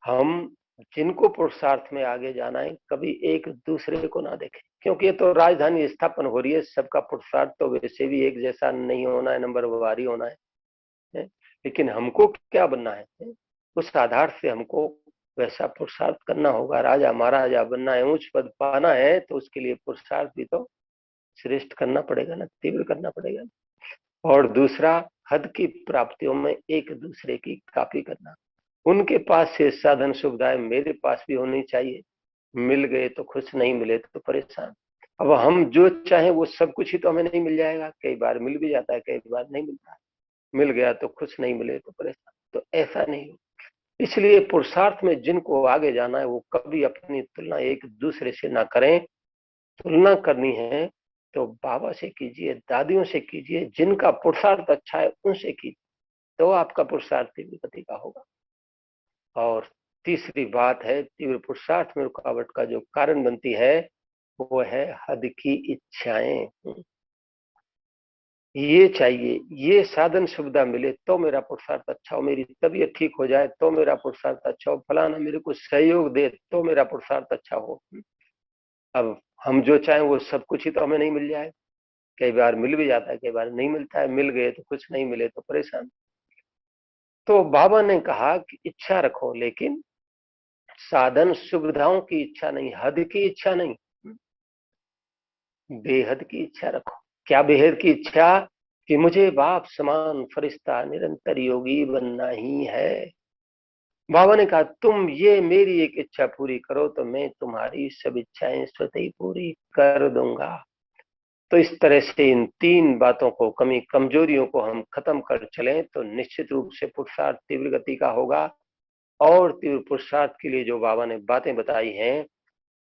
हम जिनको पुरुषार्थ में आगे जाना है, कभी एक दूसरे को ना देखें, क्योंकि ये तो राजधानी स्थापन हो रही है। सबका पुरुषार्थ तो वैसे भी एक जैसा नहीं होना है, नंबर वारी होना है। लेकिन हमको क्या बनना है, उस आधार से हमको वैसा पुरुषार्थ करना होगा। राजा महाराजा बनना है, उच्च पद पाना है, तो उसके लिए पुरुषार्थ भी तो श्रेष्ठ करना पड़ेगा ना, तीव्र करना पड़ेगा। और दूसरा, हद की प्राप्तियों में एक दूसरे की कॉपी करना। उनके पास से साधन सुविधाएं मेरे पास भी होनी चाहिए। मिल गए तो खुश, नहीं मिले तो परेशान। अब हम जो चाहें वो सब कुछ ही तो हमें नहीं मिल जाएगा। कई बार मिल भी जाता है, कई बार नहीं मिलता है। मिल गया तो खुश, नहीं मिले तो परेशान। तो ऐसा नहीं हो। इसलिए पुरुषार्थ में जिनको आगे जाना है, वो कभी अपनी तुलना एक दूसरे से ना करें। तुलना करनी है तो बाबा से कीजिए, दादियों से कीजिए, जिनका पुरुषार्थ अच्छा है उनसे कीजिए, तो आपका पुरुषार्थ तीव्र गति का होगा। और तीसरी बात है, तीव्र पुरुषार्थ में रुकावट का जो कारण बनती है वो है हद की इच्छाएं। ये चाहिए, ये साधन सुविधा मिले तो मेरा पुरुषार्थ अच्छा हो, मेरी तबीयत ठीक हो जाए तो मेरा पुरुषार्थ अच्छा हो, फलाना मेरे को सहयोग दे तो मेरा पुरुषार्थ अच्छा हो। अब हम जो चाहें वो सब कुछ ही तो हमें नहीं मिल जाए। कई बार मिल भी जाता है, कई बार नहीं मिलता है। मिल गए तो कुछ, नहीं मिले तो परेशान। तो बाबा ने कहा कि इच्छा रखो, लेकिन साधन सुविधाओं की इच्छा नहीं, हद की इच्छा नहीं, बेहद की इच्छा रखो। क्या बेहद की इच्छा, कि मुझे बाप समान फरिश्ता निरंतर योगी बनना ही है। बाबा ने कहा तुम ये मेरी एक इच्छा पूरी करो तो मैं तुम्हारी सब इच्छाएं स्वतः ही पूरी कर दूंगा। तो इस तरह से इन तीन बातों को, कमी कमजोरियों को हम खत्म कर चलें, तो निश्चित रूप से पुरुषार्थ तीव्र गति का होगा। और तीव्र पुरुषार्थ के लिए जो बाबा ने बातें बताई हैं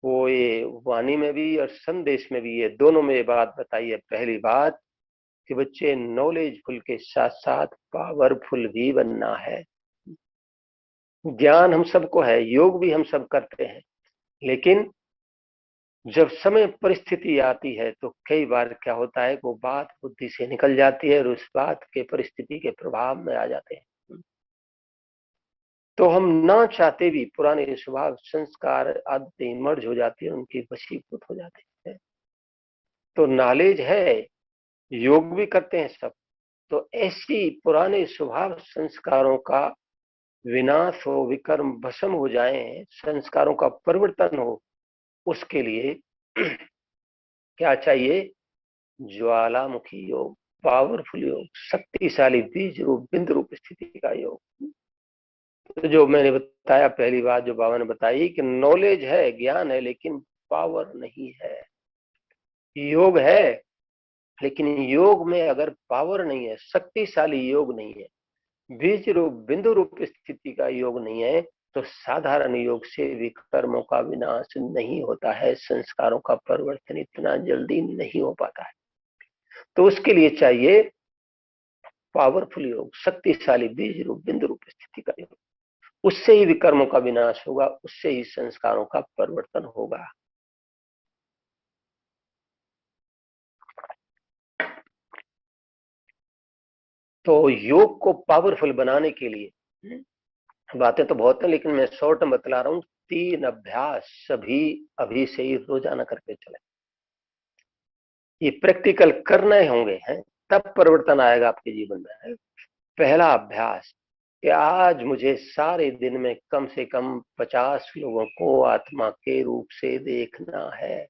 वो ये वाणी में भी और संदेश में भी, ये दोनों में ये बात बताई है। पहली बात कि बच्चे नॉलेजफुल के साथ साथ पावरफुल भी बनना है। ज्ञान हम सबको है, योग भी हम सब करते हैं, लेकिन जब समय परिस्थिति आती है तो कई बार क्या होता है, वो बात बुद्धि से निकल जाती है और उस बात के परिस्थिति के प्रभाव में आ जाते हैं। तो हम ना चाहते भी पुराने स्वभाव, संस्कार, आदतें मर्ज हो जाती है, उनकी वशीभूत हो जाती है। तो नॉलेज है, योग भी करते हैं सब, तो ऐसी पुराने स्वभाव संस्कारों का विनाश हो, विकर्म भस्म हो जाए, संस्कारों का परिवर्तन हो, उसके लिए क्या चाहिए? ज्वालामुखी योग, पावरफुल योग, शक्तिशाली बीज रूप बिंदु रूप स्थिति का योग। तो जो मैंने बताया, पहली बात जो बाबा ने बताई कि नॉलेज है, ज्ञान है, लेकिन पावर नहीं है। योग है, लेकिन योग में अगर पावर नहीं है, शक्तिशाली योग नहीं है, बीज रूप बिंदु रूप स्थिति का योग नहीं है, तो साधारण योग से विकर्मों का विनाश नहीं होता है, संस्कारों का परिवर्तन इतना जल्दी नहीं हो पाता है। तो उसके लिए चाहिए पावरफुल योग, शक्तिशाली बीज रूप बिंदु रूप स्थिति का योग। उससे ही विकर्मों का विनाश होगा, उससे ही संस्कारों का परिवर्तन होगा। तो योग को पावरफुल बनाने के लिए बातें तो बहुत है, लेकिन मैं शॉर्ट में बतला रहा हूं। 3 अभ्यास सभी अभी से ही रोजाना करके चले। ये प्रैक्टिकल करने होंगे हैं, तब परिवर्तन आएगा आपके जीवन में। पहला अभ्यास कि आज मुझे सारे दिन में कम से कम 50 लोगों को आत्मा के रूप से देखना है।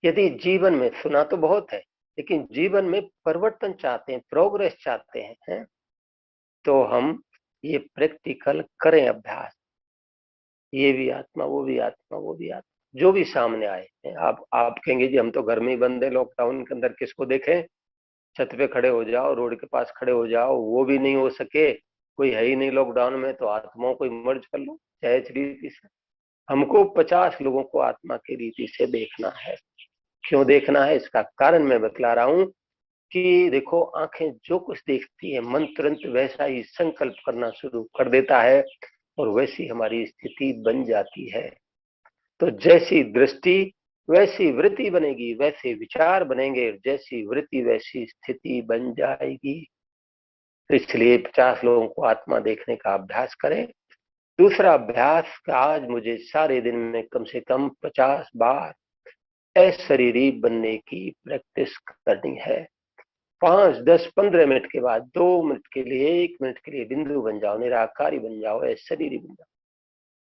यदि जीवन में, सुना तो बहुत है, लेकिन जीवन में परिवर्तन चाहते हैं, प्रोग्रेस चाहते हैं, तो हम ये प्रैक्टिकल करें अभ्यास। ये भी आत्मा, वो भी आत्मा, वो भी आत्मा, जो भी सामने आए। आप कहेंगे जी हम तो घर में ही बंद है, लॉकडाउन के अंदर किसको देखें? छत पे खड़े हो जाओ, रोड के पास खड़े हो जाओ, वो भी नहीं हो सके, कोई है ही नहीं लॉकडाउन में, तो आत्माओं को मर्ज कर लो सहज रीति से। हमको 50 लोगों को आत्मा की रीति से देखना है। क्यों देखना है, इसका कारण मैं बतला रहा हूं कि देखो, आंखें जो कुछ देखती है, मन तुरंत वैसा ही संकल्प करना शुरू कर देता है और वैसी हमारी स्थिति बन जाती है। तो जैसी दृष्टि वैसी वृत्ति बनेगी, वैसे विचार बनेंगे, जैसी वृत्ति वैसी स्थिति बन जाएगी। तो इसलिए 50 लोगों को आत्मा देखने का अभ्यास करें। दूसरा अभ्यास, आज मुझे सारे दिन में कम से कम 50 बार अशरीरी बनने की प्रैक्टिस करनी है। 5, 10, 15 मिनट के बाद 2 मिनट के लिए, 1 मिनट के लिए बिंदु बन जाओ, निराकारी बन जाओ, अशरीरी बन जाओ।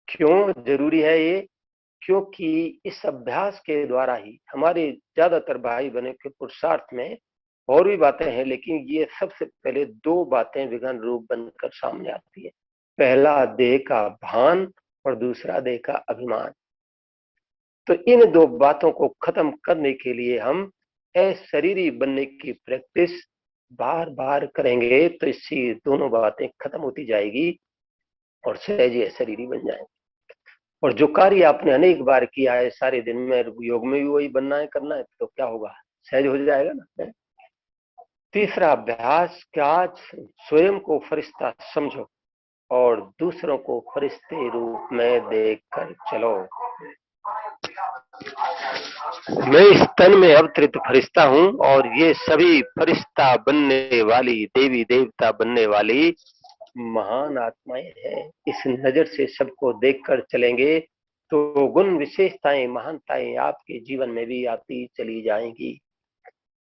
क्यों जरूरी है ये? क्योंकि इस अभ्यास के द्वारा ही हमारे ज्यादातर भाई बहनों के पुरुषार्थ में और भी बातें हैं, लेकिन ये सबसे पहले 2 बातें विघ्न रूप बनकर सामने आती है। पहला देह का भान और दूसरा देह का अभिमान। तो इन 2 बातों को खत्म करने के लिए हम अशरीरी बनने की प्रैक्टिस बार बार करेंगे, तो इससे दोनों बातें खत्म होती जाएगी और सहज ही अशरीरी बन जाएंगे। और जो कार्य आपने अनेक बार किया है सारे दिन में, योग में भी वही बनना है, करना है, तो क्या होगा? सहज हो जाएगा ना। तीसरा अभ्यास कि आज स्वयं को फरिश्ता समझो और दूसरों को फरिश्ते रूप में देखकर चलो। मैं इस तन में अवतरित फरिश्ता हूं और ये सभी फरिश्ता बनने वाली, देवी देवता बनने वाली महान आत्माएं हैं। इस नजर से सबको देखकर चलेंगे तो गुण, विशेषताएं, महानताएं आपके जीवन में भी आती चली जाएंगी।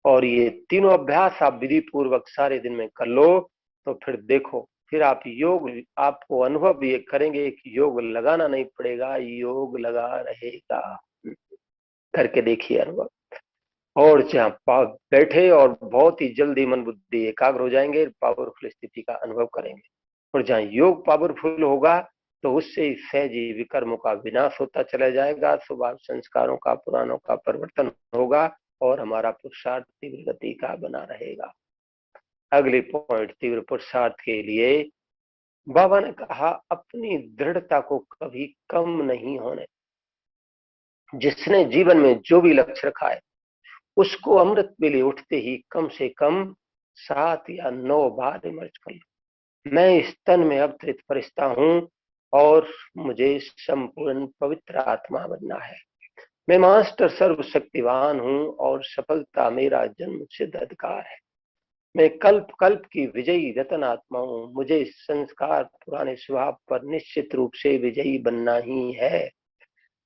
और ये तीनों अभ्यास आप विधि पूर्वक सारे दिन में कर लो, तो फिर देखो, फिर आप योग, आपको अनुभव ये करेंगे कि योग लगाना नहीं पड़ेगा, योग लगा रहेगा। करके देखिए अनुभव। और जहाँ बैठे और बहुत ही जल्दी मन बुद्धि एकाग्र हो जाएंगे, पावरफुल स्थिति का अनुभव करेंगे। और जहाँ योग पावरफुल होगा तो उससे ही सहज ही विकर्मों का विनाश होता चला जाएगा, स्वभाव संस्कारों का, पुराणों का परिवर्तन होगा और हमारा पुरुषार्थ तीव्र गति का बना रहेगा। अगले पॉइंट, तीव्र पुरुषार्थ के लिए बाबा ने कहा अपनी दृढ़ता को कभी कम नहीं होने जिसने जीवन में जो भी लक्ष्य रखा है उसको अमृत वेले उठते ही कम से कम 7 या 9 बार इमर्ज कर लो। मैं इस तन में अवतरित फरिश्ता हूं और मुझे संपूर्ण पवित्र आत्मा बनना है। मैं मास्टर सर्वशक्तिवान हूं और सफलता मेरा जन्म सिद्ध अधिकार है। मैं कल्प कल्प की विजयी रतन आत्मा हूं। मुझे इस संस्कार पुराने स्वभाव पर निश्चित रूप से विजयी बनना ही है।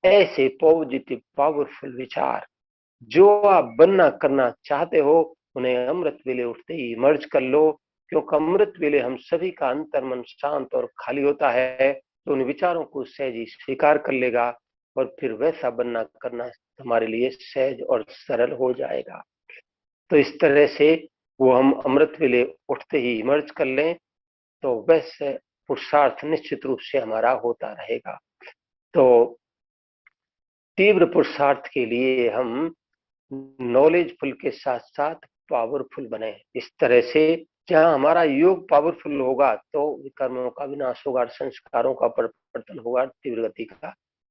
ऐसे पॉजिटिव पावरफुल विचार जो आप बनना करना चाहते हो उन्हें अमृत वेले उठते ही मर्ज कर लो, क्योंकि अमृत वेले हम सभी का अंतर्मन शांत और खाली होता है, तो उन विचारों को सहज ही स्वीकार कर लेगा और फिर वैसा बनना करना हमारे लिए सहज और सरल हो जाएगा। तो इस तरह से वो हम अमृत वेले उठते ही इमर्ज कर लें तो वैसे पुरुषार्थ निश्चित रूप से हमारा होता रहेगा। तो तीव्र पुरुषार्थ के लिए हम नॉलेजफुल के साथ साथ पावरफुल बने। इस तरह से जहां हमारा योग पावरफुल होगा तो विकर्मों का विनाश होगा, संस्कारों का परिवर्तन होगा, तीव्र गति का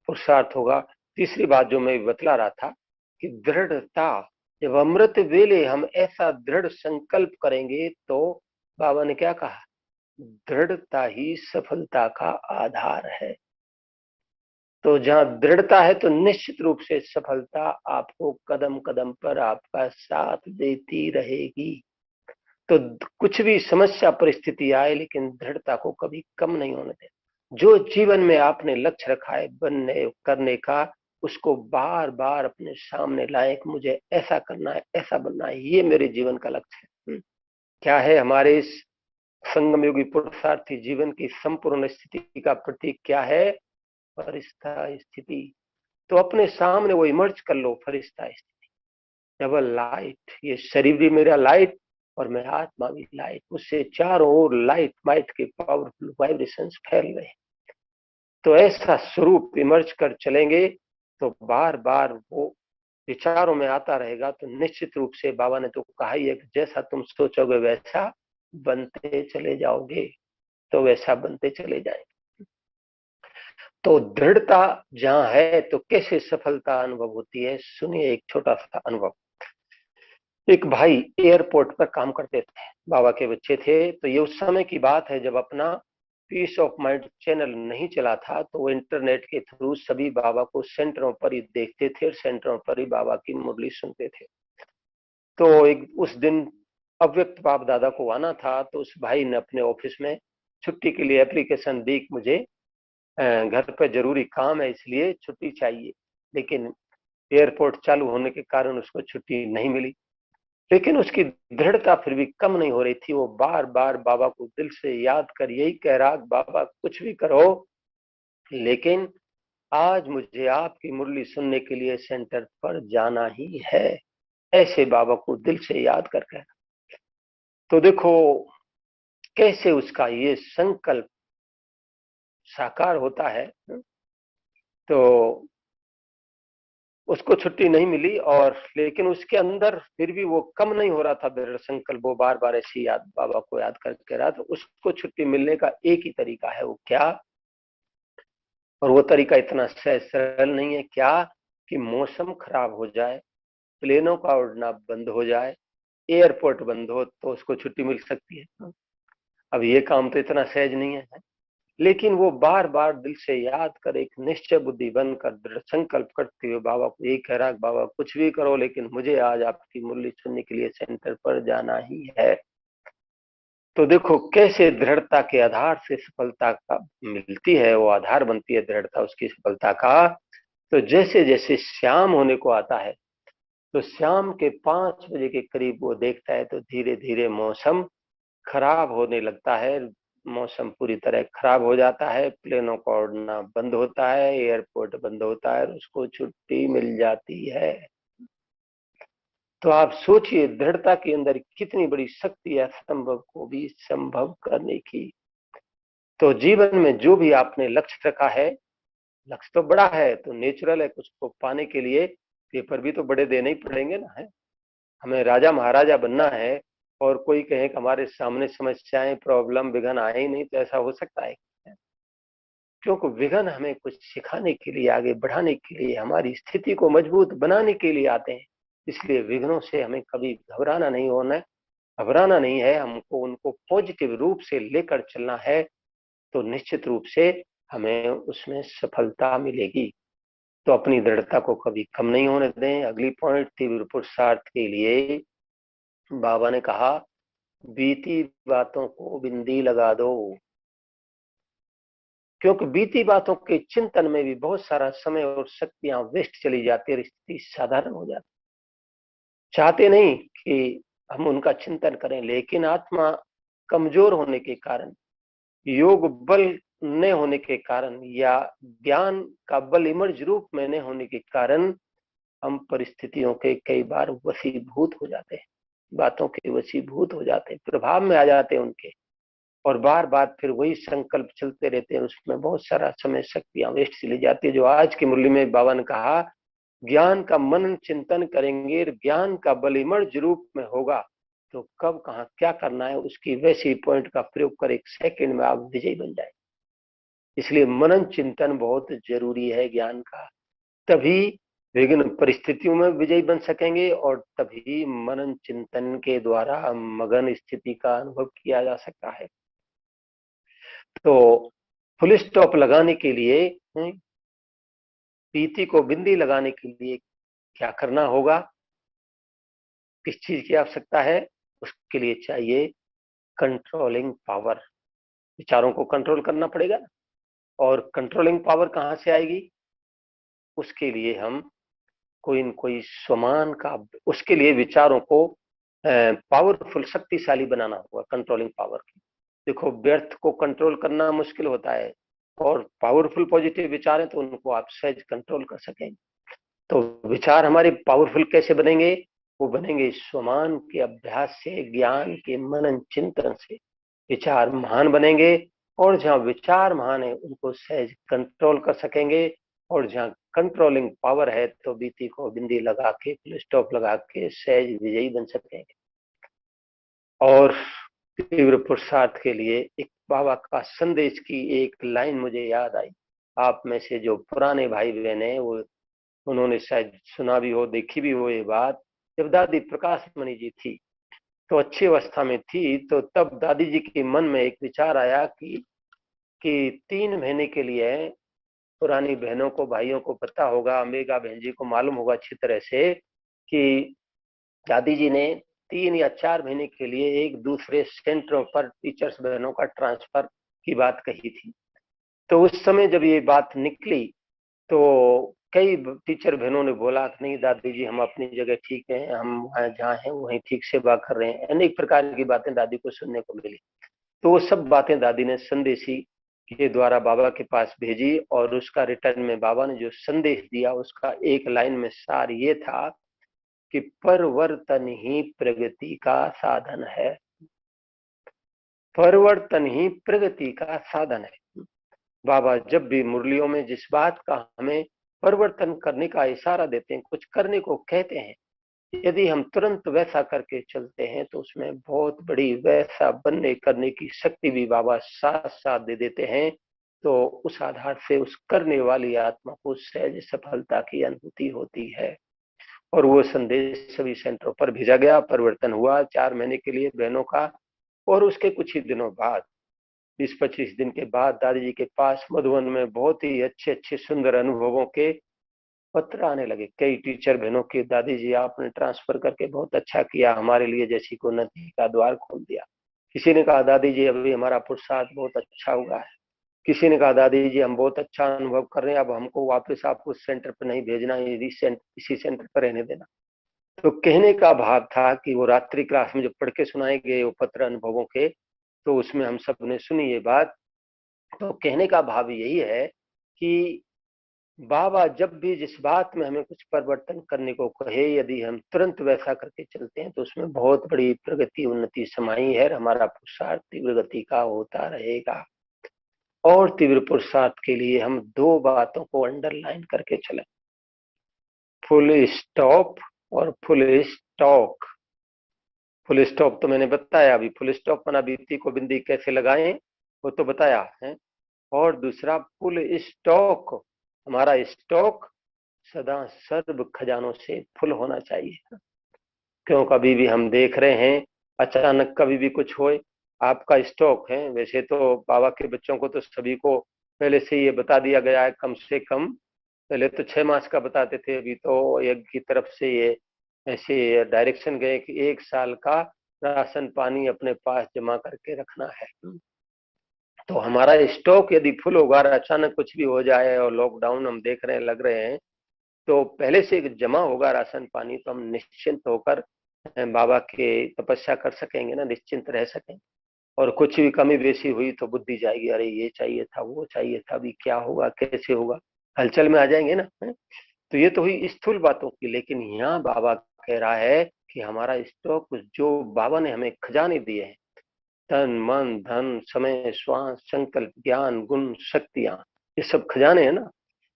पुरुषार्थ होगा। तीसरी बात जो मैं बतला रहा था कि दृढ़ता, जब अमृत वेले हम ऐसा दृढ़ संकल्प करेंगे तो बाबा ने क्या कहा, दृढ़ता ही सफलता का आधार है। तो जहां दृढ़ता है तो निश्चित रूप से सफलता आपको कदम कदम पर आपका साथ देती रहेगी। तो कुछ भी समस्या परिस्थिति आए लेकिन दृढ़ता को कभी कम नहीं होने दें। जो जीवन में आपने लक्ष्य रखा है बनने करने का, उसको बार बार अपने सामने लाए कि मुझे ऐसा करना है, ऐसा बनना है, ये मेरे जीवन का लक्ष्य है। क्या है हमारे इस संगम योगी पुरुषार्थी जीवन की संपूर्ण स्थिति का प्रतीक क्या है, फरिश्ता स्थिति। तो अपने सामने वो इमर्ज कर लो, फरिश्ता स्थिति, डबल लाइट, ये शरीर भी मेरा लाइट और मैं आत्मा भी लाइट, उससे चारों ओर लाइट माइट के पावरफुल वाइब्रेशंस फैल रहे। तो ऐसा स्वरूप इमर्ज कर चलेंगे तो बार बार वो विचारों में आता रहेगा। तो निश्चित रूप से बाबा ने तो कहा ही है कि जैसा तुम सोचोगे वैसा बनते चले जाओगे, तो वैसा बनते चले जाएंगे। तो दृढ़ता जहां है तो कैसे सफलता अनुभव होती है, सुनिए एक छोटा सा अनुभव। एक भाई एयरपोर्ट पर काम करते थे, बाबा के बच्चे थे। तो ये उस समय की बात है जब अपना पीस ऑफ माइंड चैनल नहीं चला था, तो वो इंटरनेट के थ्रू सभी बाबा को सेंटरों पर ही देखते थे और सेंटरों पर ही बाबा की मुरली सुनते थे। तो एक उस दिन अव्यक्त बाप दादा को आना था, तो उस भाई ने अपने ऑफिस में छुट्टी के लिए एप्लीकेशन दी कि मुझे घर पर जरूरी काम है इसलिए छुट्टी चाहिए। लेकिन एयरपोर्ट चालू होने के कारण उसको छुट्टी नहीं मिली। लेकिन उसकी दृढ़ता फिर भी कम नहीं हो रही थी। वो बार बार बाबा को दिल से याद कर यही कह रहा, बाबा कुछ भी करो लेकिन आज मुझे आपकी मुरली सुनने के लिए सेंटर पर जाना ही है। ऐसे बाबा को दिल से याद कर कह। तो देखो कैसे उसका ये संकल्प साकार होता है। तो उसको छुट्टी नहीं मिली और लेकिन उसके अंदर फिर भी वो कम नहीं हो रहा था दृढ़ संकल्प। वो बार बार ऐसी याद बाबा को याद करके रहा। तो उसको छुट्टी मिलने का एक ही तरीका है, वो क्या, और वो तरीका इतना सहज सरल नहीं है क्या, कि मौसम खराब हो जाए, प्लेनों का उड़ना बंद हो जाए, एयरपोर्ट बंद हो तो उसको छुट्टी मिल सकती है। अब ये काम तो इतना सहज नहीं है, लेकिन वो बार बार दिल से याद कर एक निश्चय बुद्धि बनकर दृढ़ संकल्प करते हुए बाबा को यही कह रहा है, बाबा कुछ भी करो लेकिन मुझे आज आपकी मुरली सुनने के लिए सेंटर पर जाना ही है। तो देखो कैसे दृढ़ता के आधार से सफलता का मिलती है, वो आधार बनती है दृढ़ता उसकी सफलता का। तो जैसे जैसे शाम होने को आता है तो शाम के 5 बजे के करीब वो देखता है तो धीरे धीरे मौसम खराब होने लगता है। मौसम पूरी तरह खराब हो जाता है, प्लेनों का उड़ना बंद होता है, एयरपोर्ट बंद होता है और उसको छुट्टी मिल जाती है। तो आप सोचिए दृढ़ता के अंदर कितनी बड़ी शक्ति है असंभव को भी संभव करने की। तो जीवन में जो भी आपने लक्ष्य रखा है, लक्ष्य तो बड़ा है तो नेचुरल है, कुछ को पाने के लिए पेपर भी तो बड़े देने ही पड़ेंगे ना। है हमें राजा महाराजा बनना है और कोई कहे कि हमारे सामने समस्याएं प्रॉब्लम विघ्न आए ही नहीं, तो ऐसा हो सकता है? क्योंकि विघ्न हमें कुछ सिखाने के लिए, आगे बढ़ाने के लिए, हमारी स्थिति को मजबूत बनाने के लिए आते हैं। इसलिए विघ्नों से हमें कभी घबराना नहीं है, हमको उनको पॉजिटिव रूप से लेकर चलना है, तो निश्चित रूप से हमें उसमें सफलता मिलेगी। तो अपनी दृढ़ता को कभी कम नहीं होने दें। अगली पॉइंट, तीव्र पुरुषार्थ के लिए बाबा ने कहा, बीती बातों को बिंदी लगा दो, क्योंकि बीती बातों के चिंतन में भी बहुत सारा समय और शक्तियां वेस्ट चली जाती है, स्थिति साधारण हो जाती। चाहते नहीं कि हम उनका चिंतन करें, लेकिन आत्मा कमजोर होने के कारण, योग बल न होने के कारण, या ज्ञान का बल इमर्ज रूप में न होने के कारण हम परिस्थितियों के कई बार वशीभूत हो जाते हैं, बातों के वशीभूत हो जाते हैं, प्रभाव में आ जाते हैं उनके, और बार बार फिर वही संकल्प चलते रहते हैं। उसमें बहुत सारा समय शक्तियां वेस्ट चली जाती है। जो आज की मुरली में बाबा ने कहा, ज्ञान का मनन चिंतन करेंगे, ज्ञान का बल इमर्ज रूप में होगा, तो कब कहाँ क्या करना है उसकी वैसी पॉइंट का प्रयोग कर 1 सेकंड में आप विजयी बन जाए। इसलिए मनन चिंतन बहुत जरूरी है ज्ञान का, तभी विभिन्न परिस्थितियों में विजयी बन सकेंगे, और तभी मनन चिंतन के द्वारा मगन स्थिति का अनुभव किया जा सकता है। तो फुल स्टॉप लगाने के लिए, पीति को बिंदी लगाने के लिए क्या करना होगा, किस चीज की आवश्यकता है? उसके लिए चाहिए कंट्रोलिंग पावर। विचारों को कंट्रोल करना पड़ेगा, और कंट्रोलिंग पावर कहां से आएगी? उसके लिए हम कोई न कोई स्वमान का, उसके लिए विचारों को पावरफुल, शक्तिशाली बनाना होगा कंट्रोलिंग पावर की। देखो, व्यर्थ को कंट्रोल करना मुश्किल होता है, और पावरफुल पॉजिटिव विचार है तो उनको आप सहज कंट्रोल कर सकेंगे। तो विचार हमारे पावरफुल कैसे बनेंगे? वो बनेंगे स्वमान के अभ्यास से, ज्ञान के मनन चिंतन से विचार महान बनेंगे, और जहाँ विचार महान है उनको सहज कंट्रोल कर सकेंगे, और जहाँ कंट्रोलिंग पावर है तो बीती को बिंदी लगा के, फुल स्टॉप लगा के सहज विजयी बन सकेंगे। और तीव्र पुरुषार्थ के लिए एक बाबा का संदेश की एक लाइन मुझे याद आई। आप में से जो पुराने भाई बहन है, वो उन्होंने शायद सुना भी हो, देखी भी हो ये बात। जब दादी प्रकाश मणि जी थी, तो अच्छी अवस्था में थी, तो तब दादी जी के मन में एक विचार आया कि 3 महीने के लिए, पुरानी बहनों को, भाइयों को पता होगा, अंबिका बहन जी को मालूम होगा अच्छी तरह से, कि दादी जी ने 3 या 4 महीने के लिए एक दूसरे सेंटरों पर टीचर्स बहनों का ट्रांसफर की बात कही थी। तो उस समय जब ये बात निकली, तो कई टीचर बहनों ने बोला कि नहीं दादी जी, हम अपनी जगह ठीक हैं, हम जहाँ हैं वहीं ठीक सेवा कर रहे हैं। अनेक प्रकार की बातें दादी को सुनने को मिली। तो वो सब बातें दादी ने संदेशी के द्वारा बाबा के पास भेजी, और उसका रिटर्न में बाबा ने जो संदेश दिया, उसका एक लाइन में सार ये था कि परिवर्तन ही प्रगति का साधन है। परिवर्तन ही प्रगति का साधन है। बाबा जब भी मुरलियों में जिस बात का हमें परिवर्तन करने का इशारा देते हैं, कुछ करने को कहते हैं, यदि हम तुरंत वैसा करके चलते हैं तो उसमें बहुत बड़ी वैसा बनने करने की शक्ति भी बाबा साथ साथ दे देते हैं। तो उस आधार से उस करने वाली आत्मा को सहज सफलता की अनुभूति होती है। और वो संदेश सभी सेंटरों पर भेजा गया, परिवर्तन हुआ 4 महीने के लिए बहनों का। और उसके कुछ ही दिनों बाद, 20-25 दिन के बाद, दादी जी के पास मधुबन में बहुत ही अच्छे अच्छे सुंदर अनुभवों के पत्र आने लगे। कई टीचर बहनों की, दादी जी आपने ट्रांसफर करके बहुत अच्छा किया, हमारे लिए जैसी को नदी का द्वार खोल दिया। किसी ने कहा दादी जी अभी हमारा पुरुषार्थ बहुत अच्छा हुआ है। किसी ने कहा दादी जी हम बहुत अच्छा अनुभव कर रहे हैं, अब हमको वापस आप उस सेंटर पर नहीं भेजना, इसी सेंटर पर रहने देना। तो कहने का भाव था कि वो रात्रि क्लास में जब पढ़ के सुनाए गए वो पत्र अनुभवों के, तो उसमें हम सब ने सुनी ये बात। तो कहने का भाव यही है कि बाबा जब भी जिस बात में हमें कुछ परिवर्तन करने को कहे, यदि हम तुरंत वैसा करके चलते हैं तो उसमें बहुत बड़ी प्रगति उन्नति समाई है। हमारा पुरुषार्थ तीव्र गति का होता रहेगा। और तीव्र पुरुषार्थ के लिए हम 2 बातों को अंडरलाइन करके चलें, फुल स्टॉप और फुल स्टॉक। फुल स्टॉप तो मैंने बताया, अभी फुल स्टॉप बना बीती को बिंदी कैसे लगाएं वो तो बताया है। और दूसरा फुल स्टॉक, हमारा स्टॉक सदा सर्व खजानों से फुल होना चाहिए। क्यों कभी भी हम देख रहे हैं अचानक कभी भी कुछ होए, आपका स्टॉक है। वैसे तो बाबा के बच्चों को तो सभी को पहले से ये बता दिया गया है, कम से कम पहले तो 6 मास का बताते थे, अभी तो यज्ञ की तरफ से ये ऐसे डायरेक्शन गए कि 1 साल का राशन पानी अपने पास जमा करके रखना है। तो हमारा स्टॉक यदि फुल होगा और अचानक कुछ भी हो जाए और लॉकडाउन हम देख रहे हैं लग रहे हैं, तो पहले से जमा होगा राशन पानी, तो हम निश्चिंत होकर बाबा के तपस्या कर सकेंगे ना, निश्चिंत रह सकेंगे। और कुछ भी कमी बेसी हुई तो बुद्धि जाएगी, अरे ये चाहिए था, वो चाहिए था, अभी क्या होगा, कैसे होगा, हलचल में आ जाएंगे ना। तो ये तो हुई स्थूल बातों की, लेकिन यहाँ बाबा कह रहा है कि हमारा स्टॉक जो बाबा ने हमें खजाने दिए हैं, तन मन धन समय श्वास संकल्प ज्ञान गुण शक्तियां, ये सब खजाने हैं ना,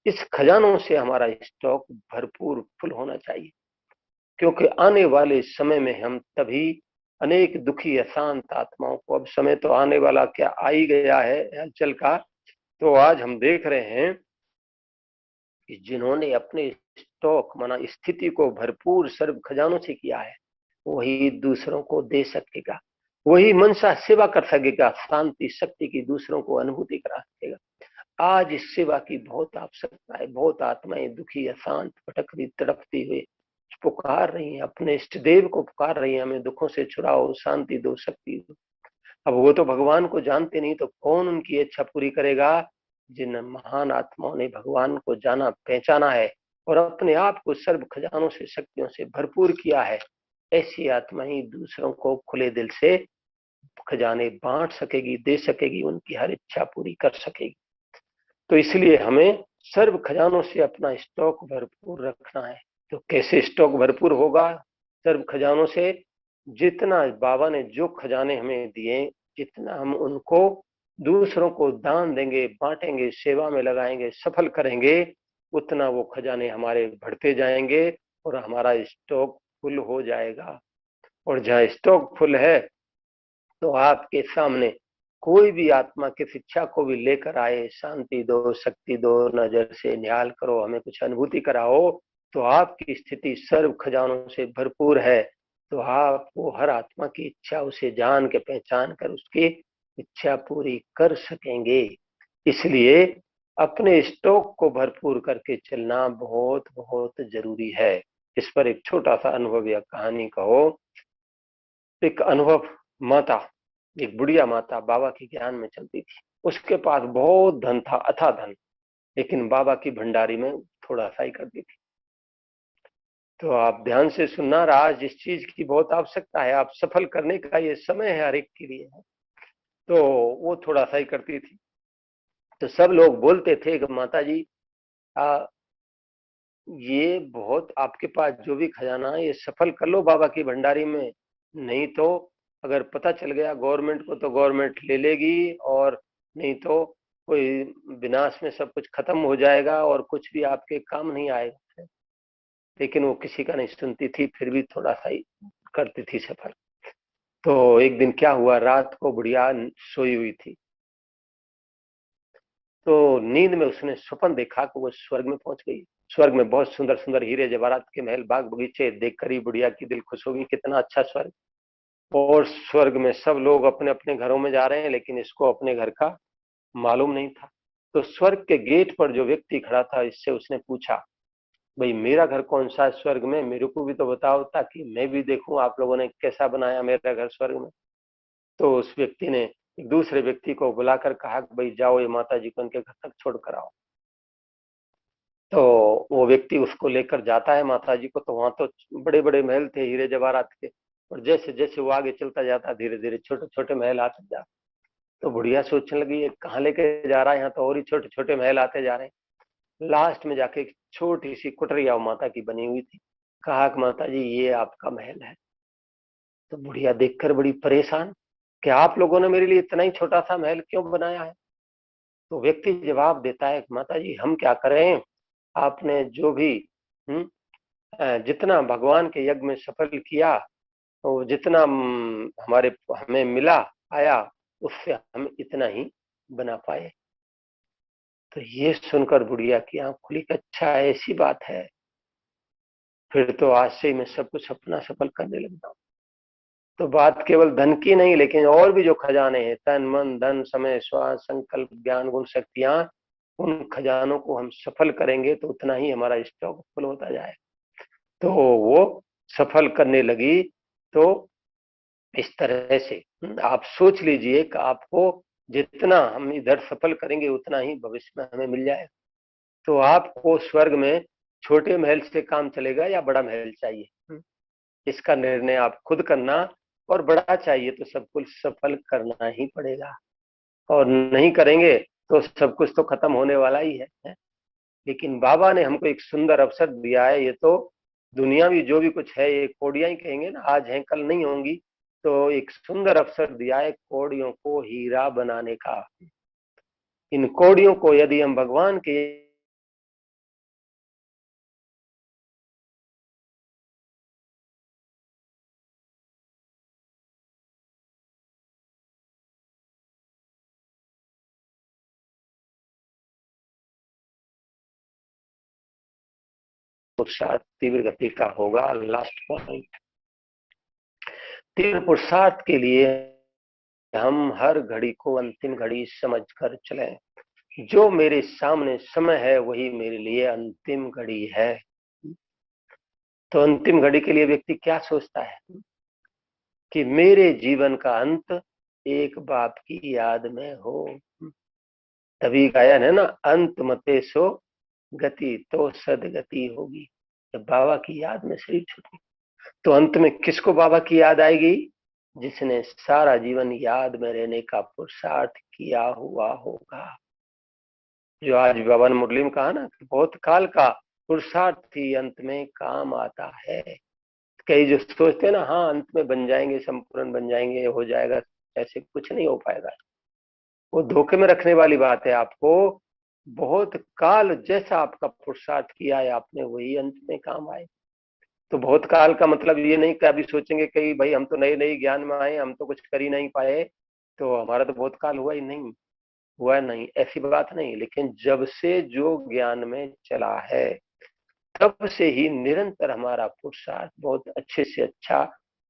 इस खजानों से हमारा स्टॉक भरपूर फुल होना चाहिए। क्योंकि आने वाले समय में हम तभी अनेक दुखी अशांत आत्माओं को, अब समय तो आने वाला क्या आ ही गया है हलचल का, तो आज हम देख रहे हैं कि जिन्होंने अपने स्टॉक माना स्थिति को भरपूर सर्व खजानों से किया है, वही दूसरों को दे सकेगा, वही मनसा सेवा कर सकेगा, शांति शक्ति की दूसरों को अनुभूति करा सकेगा। आज इस सेवा की बहुत आवश्यकता है। बहुत आत्माएं दुखी अशांत भटक रही तड़पती हुई पुकार रही हैं, अपने इष्ट देव को पुकार रही हैं, हमें दुखों से छुड़ाओ, शांति दो, शक्ति दो। अब वो तो भगवान को जानते नहीं, तो कौन उनकी इच्छा पूरी करेगा? जिन महान आत्माओं ने भगवान को जाना पहचाना है और अपने आप को सर्व खजानों से शक्तियों से भरपूर किया है, ऐसी आत्मा ही दूसरों को खुले दिल से खजाने बांट सकेगी, दे सकेगी, उनकी हर इच्छा पूरी कर सकेगी। तो इसलिए हमें सर्व खजानों से अपना स्टॉक भरपूर रखना है। तो कैसे स्टॉक भरपूर होगा सर्व खजानों से? जितना बाबा ने जो खजाने हमें दिए, जितना हम उनको दूसरों को दान देंगे, बांटेंगे, सेवा में लगाएंगे, सफल करेंगे, उतना वो खजाने हमारे बढ़ते जाएंगे और हमारा स्टॉक फुल हो जाएगा। और जहाँ स्टॉक फुल है तो आपके सामने कोई भी आत्मा की शिक्षा को भी लेकर आए, शांति दो, शक्ति दो, नजर से निहाल करो, हमें कुछ अनुभूति कराओ, तो आपकी स्थिति सर्व खजानों से भरपूर है। तो आपको हर आत्मा की इच्छा उसे जान के पहचान कर उसकी इच्छा पूरी कर सकेंगे। इसलिए अपने स्टॉक को भरपूर करके चलना बहुत बहुत जरूरी है। इस पर एक छोटा सा अनुभव या कहानी कहो। एक अनुभव, माता, एक बुढ़िया माता बाबा के ज्ञान में चलती थी। उसके पास बहुत धन था, अथाह धन, लेकिन बाबा की भंडारी में थोड़ा सा ही करती थी। तो आप ध्यान से सुनना, आज जिस चीज की बहुत आवश्यकता है, आप सफल करने का ये समय है, हर एक के लिए है, तो वो थोड़ा सा ही करती थी। तो सब लोग बोलते थे कि माता जी ये बहुत आपके पास जो भी खजाना है ये सफल कर लो बाबा की भंडारी में, नहीं तो अगर पता चल गया गवर्नमेंट को तो गवर्नमेंट ले लेगी, और नहीं तो कोई विनाश में सब कुछ खत्म हो जाएगा और कुछ भी आपके काम नहीं आएगा। लेकिन वो किसी का नहीं सुनती थी, फिर भी थोड़ा सा ही करती थी सफल। तो एक दिन क्या हुआ, रात को बुढ़िया सोई हुई थी, तो नींद में उसने स्वप्न देखा कि वो स्वर्ग में पहुंच गई। स्वर्ग में बहुत सुंदर सुंदर हीरे जवाहरात के महल बाग बगीचे देखकर ही बुढ़िया की दिल खुश होगी, कितना अच्छा स्वर्ग। और स्वर्ग में सब लोग अपने अपने घरों में जा रहे हैं, लेकिन इसको अपने घर का मालूम नहीं था। तो स्वर्ग के गेट पर जो व्यक्ति खड़ा था, इससे उसने पूछा, भाई मेरा घर कौन सा है स्वर्ग में, मेरे को भी तो बताओ ताकि मैं भी देखूं आप लोगों ने कैसा बनाया मेरा घर स्वर्ग में। तो उस व्यक्ति ने एक दूसरे व्यक्ति को बुलाकर कहा कि भाई जाओ ये माता जी को उनके घर तक छोड़ कर आओ। तो वो व्यक्ति उसको लेकर जाता है माता जी को, तो वहां तो बड़े बड़े महल थे हीरे जवाहरात के, और जैसे जैसे वो आगे चलता जाता धीरे धीरे छोटे छोटे महल आते जा। तो बुढ़िया सोचने लगी ये कहाँ लेके जा रहा है, यहाँ तो और ही छोटे छोटे महल आते जा रहे हैं। लास्ट में जाके एक छोटी सी कुटरिया माता की बनी हुई थी। कहा कि माता जी ये आपका महल है। तो बुढ़िया देखकर बड़ी परेशान कि आप लोगों ने मेरे लिए इतना ही छोटा सा महल क्यों बनाया है। तो व्यक्ति जवाब देता है, माता जी हम क्या करें, आपने जो भी जितना भगवान के यज्ञ में सफल किया, तो जितना हमारे हमें मिला आया, उससे हम इतना ही बना पाए। तो ये सुनकर बुढ़िया की आंख खुली कि अच्छा ऐसी बात है, फिर तो आज से ही मैं सब कुछ अपना सफल करने लग जाऊं। तो बात केवल धन की नहीं, लेकिन और भी जो खजाने हैं, तन मन धन समय श्वास संकल्प ज्ञान गुण शक्तियां, उन खजानों को हम सफल करेंगे तो उतना ही हमारा स्टॉक फुल होता जाए। तो वो सफल करने लगी। तो इस तरह से आप सोच लीजिए कि आपको जितना हम इधर सफल करेंगे उतना ही भविष्य में हमें मिल जाएगा। तो आपको स्वर्ग में छोटे महल से काम चलेगा या बड़ा महल चाहिए, इसका निर्णय आप खुद करना। और बड़ा चाहिए तो सब कुछ सफल करना ही पड़ेगा, और नहीं करेंगे तो सब कुछ तो खत्म होने वाला ही है। लेकिन बाबा ने हमको एक सुंदर अवसर दिया है। ये तो दुनियावी जो भी कुछ है ये कौड़ियां ही कहेंगे ना, आज है कल नहीं होंगी। तो एक सुंदर अवसर दिया है कौड़ियों को हीरा बनाने का। इन कौड़ियों को यदि हम भगवान के पुरुषार्थ तीव्र गति का होगा। लास्ट पॉइंट, तीव्र पुरुषार्थ के लिए हम हर घड़ी को अंतिम घड़ी समझकर चलें। जो मेरे सामने समय है वही मेरे लिए अंतिम घड़ी है। तो अंतिम घड़ी के लिए व्यक्ति क्या सोचता है कि मेरे जीवन का अंत एक बाप की याद में हो। तभी गायन है ना, अंत मते सो गति तो सदगति होगी, जब बाबा की याद में शरीर छूटे। तो अंत में किसको बाबा की याद आएगी? जिसने सारा जीवन याद में रहने का पुरुषार्थ किया हुआ होगा। जो आज बाबा ने मुरली में कहा ना कि बहुत काल का पुरुषार्थ ही अंत में काम आता है। कई जो सोचते हैं ना, हाँ अंत में बन जाएंगे, संपूर्ण बन जाएंगे, हो जाएगा, ऐसे कुछ नहीं हो पाएगा। वो धोखे में रखने वाली बात है। आपको बहुत काल जैसा आपका पुरुषार्थ किया है आपने, वही अंत में काम आए। तो बहुत काल का मतलब ये नहीं कि अभी सोचेंगे कि भाई हम तो नए नए ज्ञान में आए, हम तो कुछ कर ही नहीं पाए, तो हमारा तो बहुत काल हुआ ही नहीं, हुआ नहीं, ऐसी बात नहीं। लेकिन जब से जो ज्ञान में चला है तब से ही निरंतर हमारा पुरुषार्थ बहुत अच्छे से अच्छा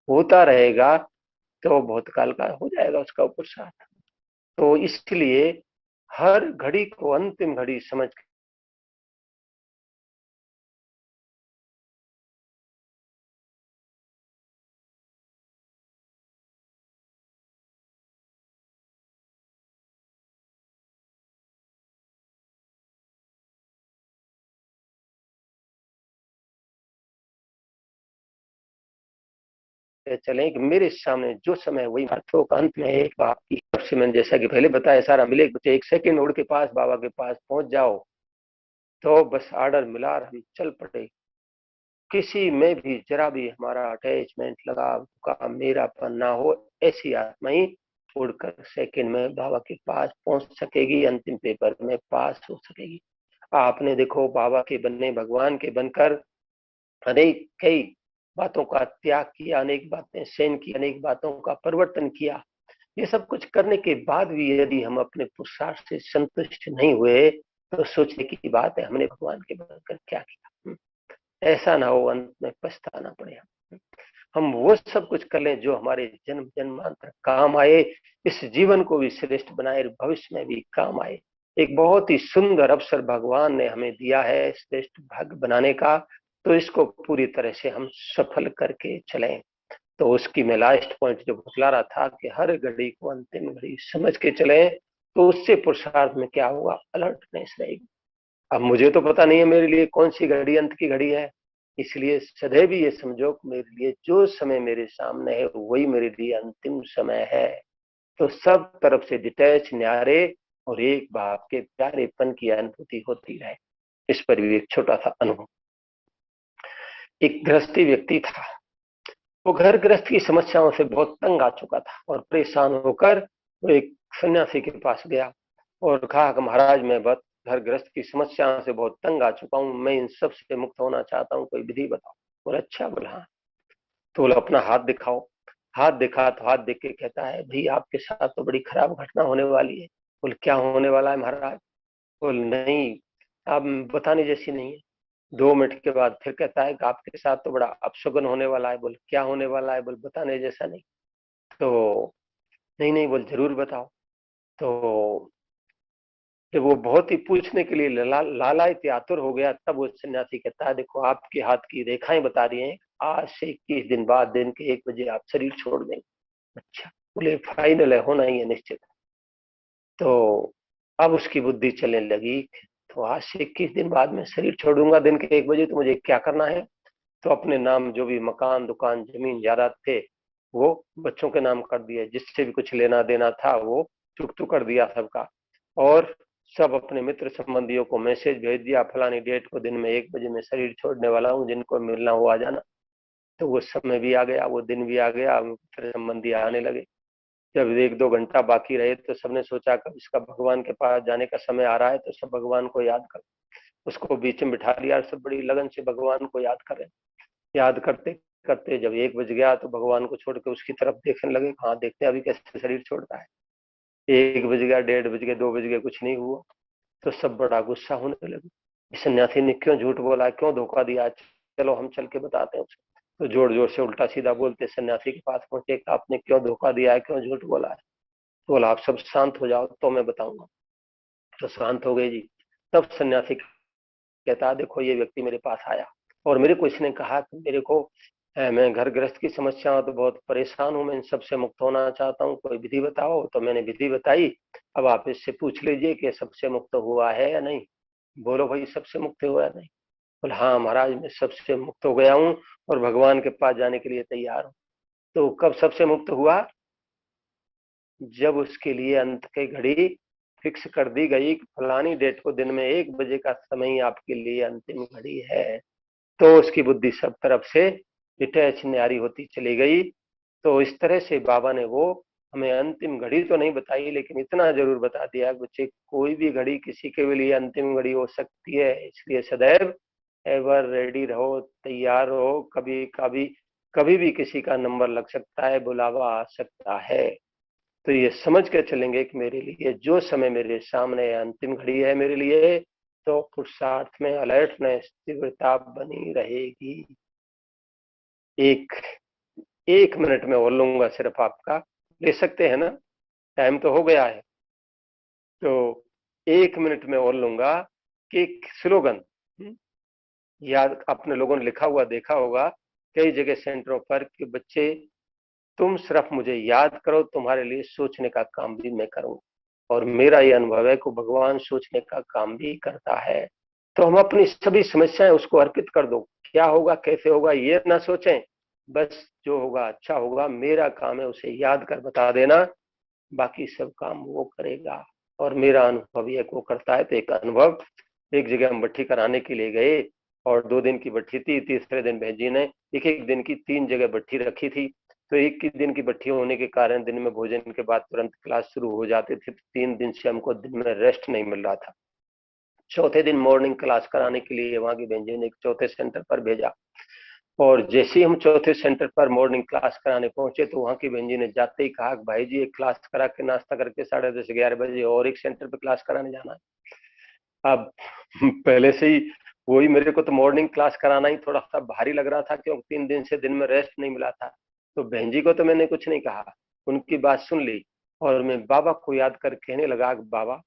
होता रहेगा, तो बहुत काल का हो जाएगा उसका पुरुषार्थ। तो इसलिए हर घड़ी को अंतिम घड़ी समझ के चलें कि मेरे सामने जो समय है वही अर्थों का अंत में एक बाप की तरफ से। मैंने जैसा कि पहले बताया, सारा मिले बच्चे एक सेकंड उड़ के पास बाबा के पास पहुंच जाओ, तो बस ऑर्डर मिला और हम चल पड़े। किसी में भी जरा भी हमारा अटैचमेंट लगाव का मेरापन ना हो, ऐसी आत्मा ही उड़कर सेकंड में बाबा के पास पहुंच सकेगी, अंतिम पेपर में पास हो सकेगी। आपने देखो बाबा के बनने, भगवान के बनकर अनेक कई बातों का त्याग किया, अनेक बातें सहन की, अनेक बातों का परिवर्तन किया। ये सब कुछ करने के बाद भी यदि हम अपने पुरुषार्थ से संतुष्ट नहीं हुए तो सोचने की बात है हमने भगवान के बनकर क्या किया। ऐसा ना हो अंत में पछताना पड़े। हम वो सब कुछ कर लें जो हमारे जन्म जन्मांतर काम आए, इस जीवन को भी श्रेष्ठ बनाए, भविष्य में भी काम आए। एक बहुत ही सुंदर अवसर भगवान ने हमें दिया है श्रेष्ठ भाग्य बनाने का, तो इसको पूरी तरह से हम सफल करके चलें। तो उसकी मैं लास्ट पॉइंट जो बतला रहा था कि हर घड़ी को अंतिम घड़ी समझ के चलें, तो उससे पुरुषार्थ में क्या होगा? अलर्टनेस रहेगी। अब मुझे तो पता नहीं है मेरे लिए कौन सी घड़ी अंत की घड़ी है, इसलिए सदैव ये समझो कि मेरे लिए जो समय मेरे सामने है वही मेरे लिए अंतिम समय है। तो सब तरफ से डिटैच, न्यारे और एक बाप के प्यारेपन की अनुभूति होती रहे। इस पर भी एक छोटा सा अनुभव। एक गृहस्थी व्यक्ति था, वो घर गृहस्थ की समस्याओं से बहुत तंग आ चुका था और परेशान होकर वो एक सन्यासी के पास गया और कहा कि महाराज मैं बहुत घर गृहस्थ की समस्याओं से बहुत तंग आ चुका हूँ, मैं इन सब से मुक्त होना चाहता हूँ, कोई विधि बताओ। बोला अच्छा। बोला हाँ। तो बोला अपना हाथ दिखाओ। हाथ दिखा तो हाथ देख के कहता है भाई आपके साथ तो बड़ी खराब घटना होने वाली है। बोले क्या होने वाला है महाराज? बोल नहीं, आप बताने जैसी नहीं है। 2 मिनट के बाद फिर कहता है कि आपके साथ तो बड़ा अपशगुन होने वाला है। बोल क्या होने वाला है? बोल बताने जैसा नहीं। तो नहीं नहीं, बोल जरूर बताओ। तो जब वो बहुत ही पूछने के लिए लालायित आतुर हो गया, तब वो सन्यासी कहता है देखो आपके हाथ की रेखाएं बता रही हैं आज से 21 दिन बाद दिन के 1 बजे आप शरीर छोड़ देंगे। अच्छा, बोले फाइनल है, होना ही है, निश्चित। तो अब उसकी बुद्धि चलने लगी, तो आज से 21 दिन बाद मैं शरीर छोड़ूंगा दिन के 1 बजे, तो मुझे क्या करना है? तो अपने नाम जो भी मकान दुकान जमीन जायदाद थे वो बच्चों के नाम कर दिए, जिससे भी कुछ लेना देना था वो चुकतू कर दिया सबका। और सब अपने मित्र संबंधियों को मैसेज भेज दिया, फलानी डेट को दिन में 1 बजे मैं शरीर छोड़ने वाला हूँ, जिनको मिलना हो आ जाना। तो वो समय भी आ गया, वो दिन भी आ गया, मित्र संबंधी आने लगे। जब 1-2 घंटा बाकी रहे तो सबने सोचा कब इसका भगवान के पास जाने का समय आ रहा है, तो सब भगवान को याद कर, उसको बीच में बिठा लिया और सब बड़ी लगन से भगवान को याद कर रहे। याद करते करते जब 1 बज गया तो भगवान को छोड़ के उसकी तरफ देखने लगे, हाँ देखते हैं अभी कैसे शरीर छोड़ता है। 1 बज गया, 1:30 बज गए, 2 बज गए, कुछ नहीं हुआ। तो सब बड़ा गुस्सा होने लगे, इस सन्यासी ने क्यों झूठ बोला, क्यों धोखा दिया, चलो हम चल के बताते हैं उसे। तो जोर जोर से उल्टा सीधा बोलते सन्यासी के पास पहुंचे, आपने क्यों धोखा दिया है, क्यों झूठ बोला है? तो बोला आप सब शांत हो जाओ तो मैं बताऊंगा। तो शांत हो गए जी। तब सन्यासी कहता देखो ये व्यक्ति मेरे पास आया और मेरे को इसने कहा कि मेरे को मैं घर गृहस्थ की समस्या तो बहुत परेशान हूँ, मैं इन सबसे मुक्त होना चाहता हूँ, कोई विधि बताओ। तो मैंने विधि बताई, अब आप इससे पूछ लीजिए कि सबसे मुक्त हुआ है या नहीं। बोलो भाई सबसे मुक्त हुआ या नहीं? बोले हाँ महाराज मैं सबसे मुक्त हो गया हूँ और भगवान के पास जाने के लिए तैयार हूँ। तो कब सबसे मुक्त हुआ? जब उसके लिए अंत की घड़ी फिक्स कर दी गई कि फलानी डेट को दिन में 1 बजे का समय आपके लिए अंतिम घड़ी है, तो उसकी बुद्धि सब तरफ से डिटैच न्यारी होती चली गई। तो इस तरह से बाबा ने वो हमें अंतिम घड़ी तो नहीं बताई, लेकिन इतना जरूर बता दिया बच्चे कोई भी घड़ी किसी के लिए अंतिम घड़ी हो सकती है, इसलिए सदैव एवर रेडी रहो, तैयार रहो, कभी कभी कभी भी किसी का नंबर लग सकता है, बुलावा आ सकता है। तो ये समझ के चलेंगे कि मेरे लिए जो समय मेरे सामने अंतिम घड़ी है मेरे लिए, तो पुरुषार्थ में अलर्टनेस तीव्रता बनी रहेगी। एक 1 मिनट में और लूंगा सिर्फ आपका, ले सकते हैं ना? टाइम तो हो गया है। तो 1 मिनट में और लूंगा कि स्लोगन याद अपने लोगों ने लिखा हुआ देखा होगा कई जगह सेंटरों पर कि बच्चे तुम सिर्फ मुझे याद करो, तुम्हारे लिए सोचने का काम भी मैं करूं। और मेरा ये अनुभव है कि भगवान सोचने का काम भी करता है। तो हम अपनी सभी समस्याएं उसको अर्पित कर दो, क्या होगा कैसे होगा ये ना सोचें, बस जो होगा अच्छा होगा, मेरा काम है उसे याद कर बता देना, बाकी सब काम वो करेगा। और मेरा अनुभव ये वो करता है। तो एक अनुभव, एक जगह हम भट्ठी कराने के लिए गए और 2 दिन की भट्ठी थी। तीसरे दिन बहन जी ने एक एक दिन की 3 जगह भट्ठी रखी थी। तो एक ही दिन की भट्ठी होने के कारण दिन में भोजन के बाद तुरंत क्लास शुरू हो जाती थी। 3 दिन से हमको दिन में रेस्ट नहीं मिल रहा था। चौथे दिन मॉर्निंग क्लास कराने के लिए वहां की बहन जी ने एक चौथे सेंटर पर भेजा। और जैसे ही हम चौथे सेंटर पर मॉर्निंग क्लास कराने पहुंचे तो वहां की बहन जी ने जाते ही कहा भाई जी एक क्लास करा के नाश्ता करके 10:30-11 बजे और एक सेंटर पे क्लास कराने जाना है। अब पहले से ही वही मेरे को तो मॉर्निंग क्लास कराना ही थोड़ा सा भारी लग रहा था, क्योंकि 3 दिन से दिन में रेस्ट नहीं मिला था। तो बहन जी को तो मैंने कुछ नहीं कहा, उनकी बात सुन ली और मैं बाबा को याद कर कहने लगा बाबा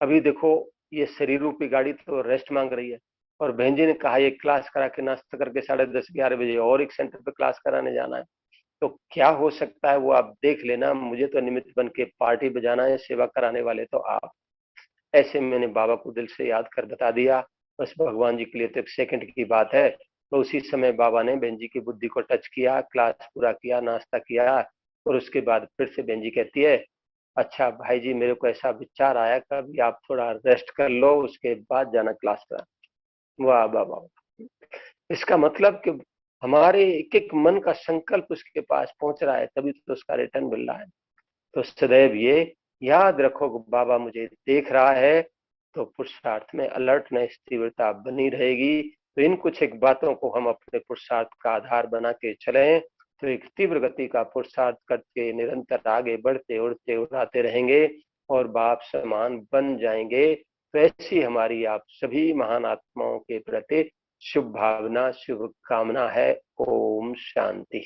अभी देखो ये शरीर रूपी गाड़ी तो रेस्ट मांग रही है, और बहन जी ने कहा ये क्लास करा के नाश्ता करके 10:30-11 बजे और एक सेंटर पे क्लास कराने जाना है। तो क्या हो सकता है वो आप देख लेना, मुझे तो निमित्त बन के पार्टी बजाना है, सेवा कराने वाले तो आप। ऐसे मैंने बाबा को दिल से याद कर बता दिया। बस भगवान जी के लिए तो 1 सेकंड की बात है। तो उसी समय बाबा ने बहन जी की बुद्धि को टच किया, क्लास पूरा किया, नाश्ता किया। और उसके बाद फिर से बहन जी कहती है अच्छा भाई जी मेरे को ऐसा विचार आया कभी आप थोड़ा रेस्ट कर लो, उसके बाद जाना क्लास पर। वाह वाह वाह। इसका मतलब कि हमारे एक एक मन का संकल्प उसके पास पहुंच रहा है, तभी तो उसका रिटर्न मिल रहा है। तो सदैव ये याद रखो कि बाबा मुझे देख रहा है, तो पुरुषार्थ में अलर्टनेस तीव्रता बनी रहेगी। तो इन कुछ एक बातों को हम अपने पुरुषार्थ का आधार बना के चलें तो एक तीव्र गति का पुरुषार्थ करके निरंतर आगे बढ़ते उड़ते उड़ाते रहेंगे और बाप समान बन जाएंगे। वैसी हमारी आप सभी महान आत्माओं के प्रति शुभ भावना, शुभ कामना है। ओम शांति।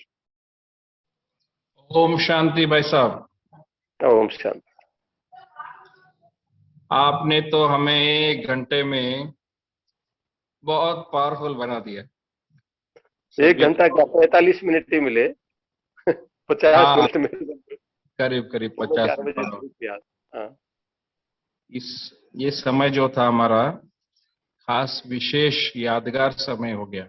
ओम शांति भाई साहब। ओम शांति। आपने तो हमें 1 घंटे में बहुत पावरफुल बना दिया। 1 घंटा क्या, 45 मिनट ही मिले। 50 हाँ, मिनट में करीब करीब 4 बजे 50। शुरू किया। हाँ इस ये समय जो था हमारा खास विशेष यादगार समय हो गया।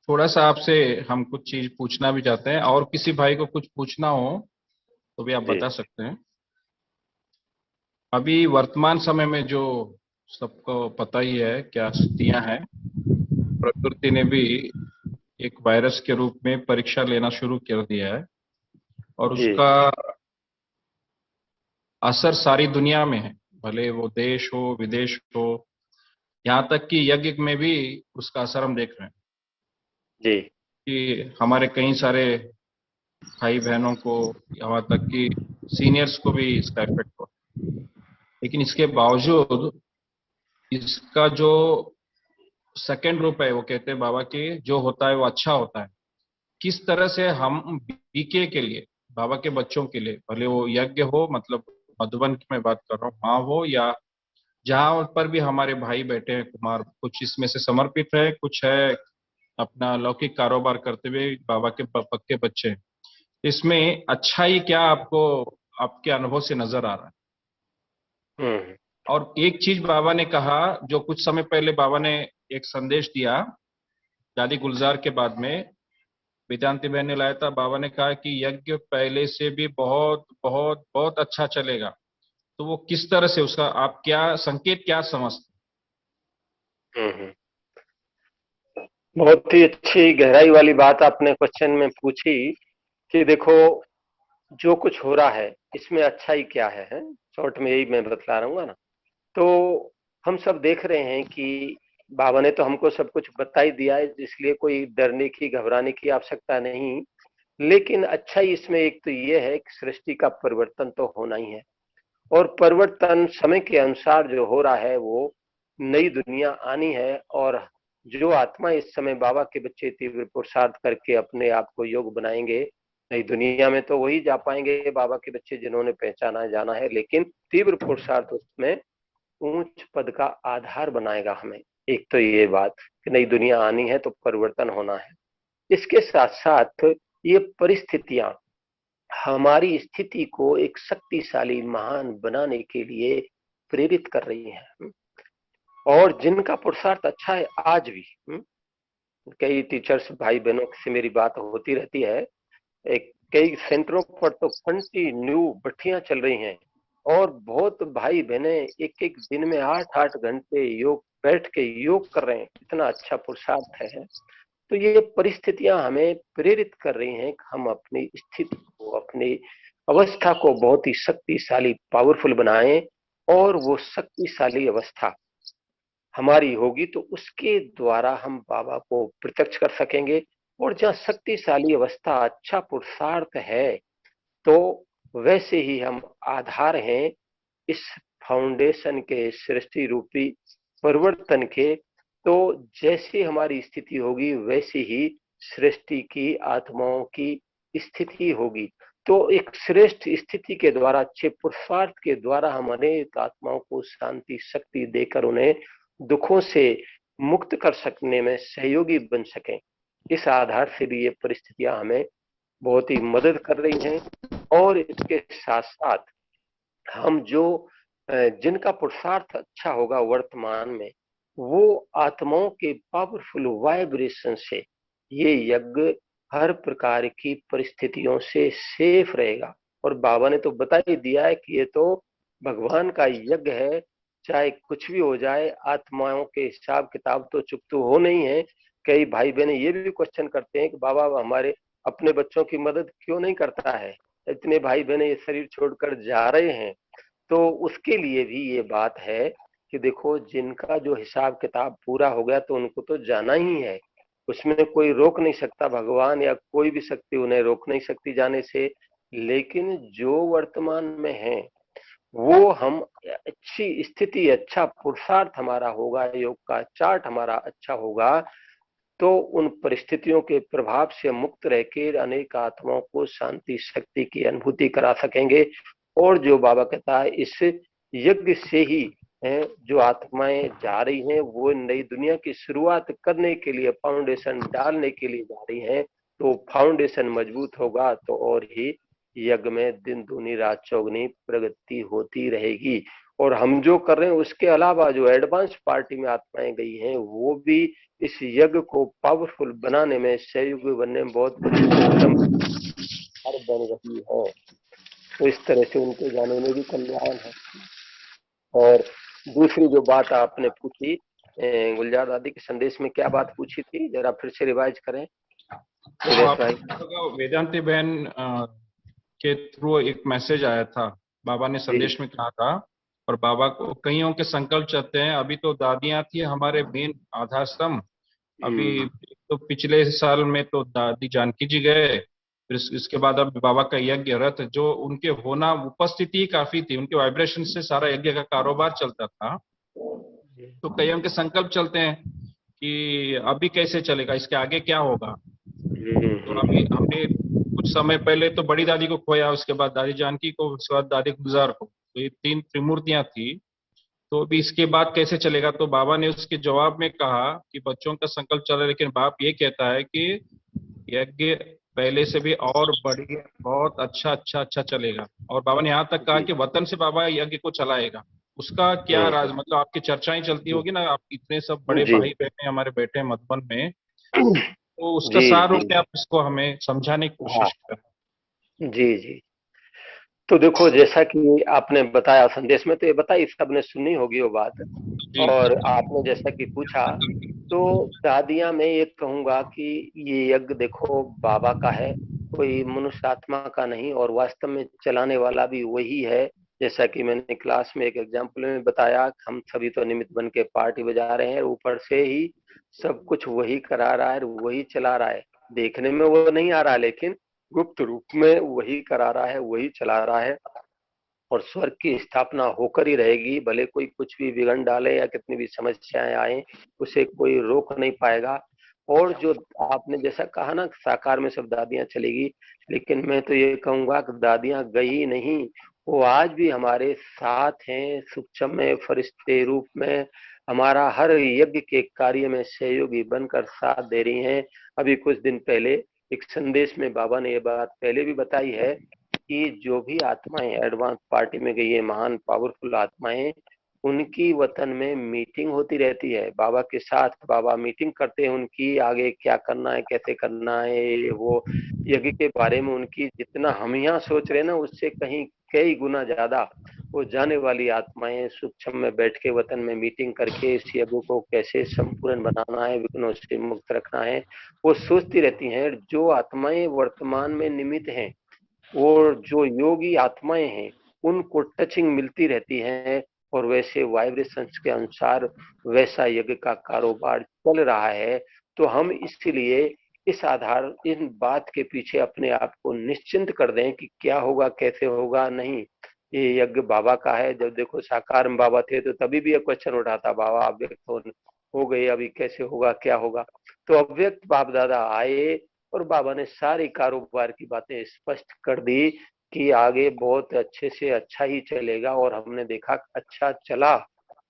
थोड़ा सा आपसे हम कुछ चीज पूछना भी चाहते हैं, और किसी भाई को कुछ पूछना हो तो भी आप जी। बता सकते हैं। अभी वर्तमान समय में जो सबको पता ही है क्या स्थितियां हैं, प्रकृति ने भी एक वायरस के रूप में परीक्षा लेना शुरू कर दिया है, और जी। उसका असर सारी दुनिया में है, भले वो देश हो विदेश हो, यहाँ तक कि यज्ञ में भी उसका असर हम देख रहे हैं जी। कि हमारे कई सारे भाई बहनों को, यहाँ तक कि सीनियर्स को भी इसका इफेक्ट हो। लेकिन इसके बावजूद इसका जो सेकेंड रूप है, वो कहते हैं बाबा की जो होता है वो अच्छा होता है। किस तरह से हम बीके के लिए, बाबा के बच्चों के लिए, भले वो यज्ञ हो, मतलब मधुबन की मैं बात कर रहा हूँ, वहां हो या जहां पर भी हमारे भाई बैठे हैं कुमार, कुछ इसमें से समर्पित है, कुछ है अपना लौकिक कारोबार करते हुए बाबा के पक्के बच्चे हैं। इसमें अच्छाई क्या आपको, आपके अनुभव से नजर आ रहा है? हम्म। और एक चीज बाबा ने कहा, जो कुछ समय पहले बाबा ने एक संदेश दिया दादी गुलजार के बाद में, वेदांति बहन ने लाया था। बाबा ने कहा कि यज्ञ पहले से भी बहुत बहुत बहुत अच्छा चलेगा। तो वो किस तरह से, उसका आप क्या संकेत क्या समझते? हम्म। बहुत ही अच्छी गहराई वाली बात आपने क्वेश्चन में पूछी कि देखो जो कुछ हो रहा है इसमें अच्छाई क्या है? शॉर्ट में यही मैं बतला रहूंगा ना। तो हम सब देख रहे हैं कि बाबा ने तो हमको सब कुछ बता ही दिया है, इसलिए कोई डरने की घबराने की आवश्यकता नहीं। लेकिन अच्छाई इसमें एक तो ये है कि सृष्टि का परिवर्तन तो होना ही है, और परिवर्तन समय के अनुसार जो हो रहा है वो नई दुनिया आनी है। और जो आत्मा इस समय बाबा के बच्चे तीव्र पुरुषार्थ करके अपने आप को योग बनाएंगे, नई दुनिया में तो वही जा पाएंगे बाबा के बच्चे जिन्होंने पहचाना जाना है। लेकिन तीव्र पुरुषार्थ उसमें ऊंच पद का आधार बनाएगा हमें। एक तो ये बात कि नई दुनिया आनी है तो परिवर्तन होना है। इसके साथ साथ ये परिस्थितियां हमारी स्थिति को एक शक्तिशाली महान बनाने के लिए प्रेरित कर रही हैं। और जिनका पुरुषार्थ अच्छा है आज भी, कई टीचर्स भाई बहनों से मेरी बात होती रहती है। एक कई सेंटरों पर तो कंटिन्यू भट्टियां चल रही हैं, और बहुत भाई बहने एक एक दिन में 8-8 घंटे योग बैठ के योग कर रहे हैं। इतना अच्छा पुरुषार्थ है। तो ये परिस्थितियां हमें प्रेरित कर रही हैं कि हम अपनी स्थिति को, अपनी अवस्था को बहुत ही शक्तिशाली पावरफुल बनाएं। और वो शक्तिशाली अवस्था हमारी होगी तो उसके द्वारा हम बाबा को प्रत्यक्ष कर सकेंगे। और जहाँ शक्तिशाली अवस्था अच्छा पुरुषार्थ है, तो वैसे ही हम आधार हैं इस फाउंडेशन के, सृष्टि रूपी परिवर्तन के। तो जैसी हमारी स्थिति होगी वैसी ही सृष्टि की आत्माओं की स्थिति होगी। तो एक श्रेष्ठ स्थिति के द्वारा, अच्छे पुरुषार्थ के द्वारा हम अनेक आत्माओं को शांति शक्ति देकर उन्हें दुखों से मुक्त कर सकने में सहयोगी बन सकें। इस आधार से भी ये परिस्थितियां हमें बहुत ही मदद कर रही हैं। और इसके साथ साथ हम जो जिनका पुरुषार्थ अच्छा होगा वर्तमान में, वो आत्माओं के पावरफुल वाइब्रेशन से ये यज्ञ हर प्रकार की परिस्थितियों से सेफ रहेगा। और बाबा ने तो बता ही दिया है कि ये तो भगवान का यज्ञ है, चाहे कुछ भी हो जाए आत्माओं के हिसाब किताब तो चुप हो नहीं है। कई भाई बहन ये भी क्वेश्चन करते हैं कि बाबा हमारे अपने बच्चों की मदद क्यों नहीं करता है, इतने भाई बहन ये शरीर छोड़कर जा रहे हैं। तो उसके लिए भी ये बात है कि देखो जिनका जो हिसाब किताब पूरा हो गया तो उनको तो जाना ही है, उसमें कोई रोक नहीं सकता, भगवान या कोई भी शक्ति उन्हें रोक नहीं सकती जाने से। लेकिन जो वर्तमान में है वो हम अच्छी स्थिति, अच्छा पुरुषार्थ हमारा होगा, योग का चार्ट हमारा अच्छा होगा, तो उन परिस्थितियों के प्रभाव से मुक्त रहकर अनेक आत्माओं को शांति शक्ति की अनुभूति करा सकेंगे। और जो बाबा कहता है, इस यज्ञ से ही जो आत्माएं जा रही हैं वो नई दुनिया की शुरुआत करने के लिए, फाउंडेशन डालने के लिए जा रही हैं। तो फाउंडेशन मजबूत होगा तो और ही यज्ञ में दिन दूनी रात चौगुनी प्रगति होती रहेगी। और हम जो कर रहे हैं उसके अलावा जो एडवांस पार्टी में आत्माएं गई हैं वो भी इस यज्ञ को पावरफुल बनाने में, सहयोगी बनने में बहुत बड़ी बन रही है। तो इस तरह से उनके जाने में भी कल्याण है। और दूसरी जो बात आपने पूछी, गुलजार दादी के संदेश में क्या बात पूछी थी, जरा फिर से रिवाइज करें भाई। वेदांती बहन के थ्रू एक मैसेज आया था, बाबा ने संदेश में कहा था, और बाबा को कईयों के संकल्प चलते हैं। अभी तो दादियां थी हमारे मेन आधार स्तंभ। अभी तो पिछले साल में तो दादी जानकी जी गए, फिर इसके बाद अब बाबा का यज्ञ रथ, जो उनके होना उपस्थिति काफी थी, उनके वाइब्रेशन से सारा यज्ञ का कारोबार चलता था। तो कईयों के संकल्प चलते हैं कि अभी कैसे चलेगा, इसके आगे क्या होगा। तो अभी हमने कुछ समय पहले तो बड़ी दादी को खोया, उसके बाद दादी जानकी को, उसके बाद दादी गुलजार को, तो ये तीन त्रिमूर्तियां थी। तो अभी इसके बाद कैसे चलेगा, तो बाबा ने उसके जवाब में कहा कि बच्चों का संकल्प चल रहा है, लेकिन बाप ये कहता है कि यज्ञ पहले से भी और बढ़िया, बहुत अच्छा अच्छा अच्छा चलेगा। और बाबा ने यहाँ तक कहा कि वतन से बाबा यज्ञ को चलाएगा। उसका क्या राज, मतलब आपकी चर्चाएं चलती होगी ना, आप इतने सब बड़े जी भाई बहने हमारे बैठे हैं मधुबन में, तो उसका जी सार जी रूप में आप इसको हमें समझाने की हाँ कोशिश करें। जी जी। तो देखो, जैसा कि आपने बताया संदेश में, तो ये बताई सबने सुनी होगी वो बात। जी और आपने जैसा कि पूछा, तो दादियां, मैं ये कहूंगा कि ये यज्ञ देखो बाबा का है, कोई मनुष्य आत्मा का नहीं, और वास्तव में चलाने वाला भी वही है। जैसा कि मैंने क्लास में एक एग्जाम्पल में बताया, हम सभी तो निमित्त बन के पार्टी बजा रहे हैं, ऊपर से ही सब कुछ वही करा रहा है, वही चला रहा है। देखने में वो नहीं आ रहा, लेकिन गुप्त रूप में वही करा रहा है, वही चला रहा है। और स्वर्ग की स्थापना होकर ही रहेगी, भले कोई कुछ भी विघ्न डाले या कितनी भी समस्याएं आए, उसे कोई रोक नहीं पाएगा। और जो आपने जैसा कहा ना, साकार में सब दादियां चलेगी, लेकिन मैं तो ये कहूंगा कि दादियां गई नहीं, वो आज भी हमारे साथ हैं, सूक्ष्म में फरिश्ते रूप में हमारा हर यज्ञ के कार्य में सहयोगी बनकर साथ दे रही हैं। अभी कुछ दिन पहले एक संदेश में बाबा ने ये बात पहले भी बताई है कि जो भी आत्माएं एडवांस पार्टी में गई है, महान पावरफुल आत्माएं, उनकी वतन में मीटिंग होती रहती है बाबा के साथ। बाबा मीटिंग करते हैं उनकी, आगे क्या करना है, कैसे करना है, वो यज्ञ के बारे में उनकी जितना हम यहाँ सोच रहे हैं ना, उससे कहीं कई गुना ज्यादा वो जाने वाली आत्माएं सूक्ष्म में बैठ के वतन में मीटिंग करके इस यज्ञ को कैसे संपूर्ण बनाना है, विघ्नों से मुक्त रखना है, वो सोचती रहती हैं। जो आत्माएं वर्तमान में निमित्त हैं और जो योगी आत्माएं हैं, उनको टचिंग मिलती रहती है, और वैसे वाइब्रेशंस के अनुसार वैसा यज्ञ का कारोबार चल रहा है। तो हम इसलिए इस आधार, इन बात के पीछे अपने आप को निश्चिंत कर दें कि क्या होगा कैसे होगा, नहीं, ये यज्ञ बाबा का है। जब देखो साकार में बाबा थे तो तभी भी ये क्वेश्चन उठा था, बाबा अव्यक्त हो गए, अभी कैसे होगा क्या होगा। तो अव्यक्त बाप दादा आए और बाबा ने सारी कारोबार की बातें स्पष्ट कर दी कि आगे बहुत अच्छे से अच्छा ही चलेगा। और हमने देखा अच्छा चला,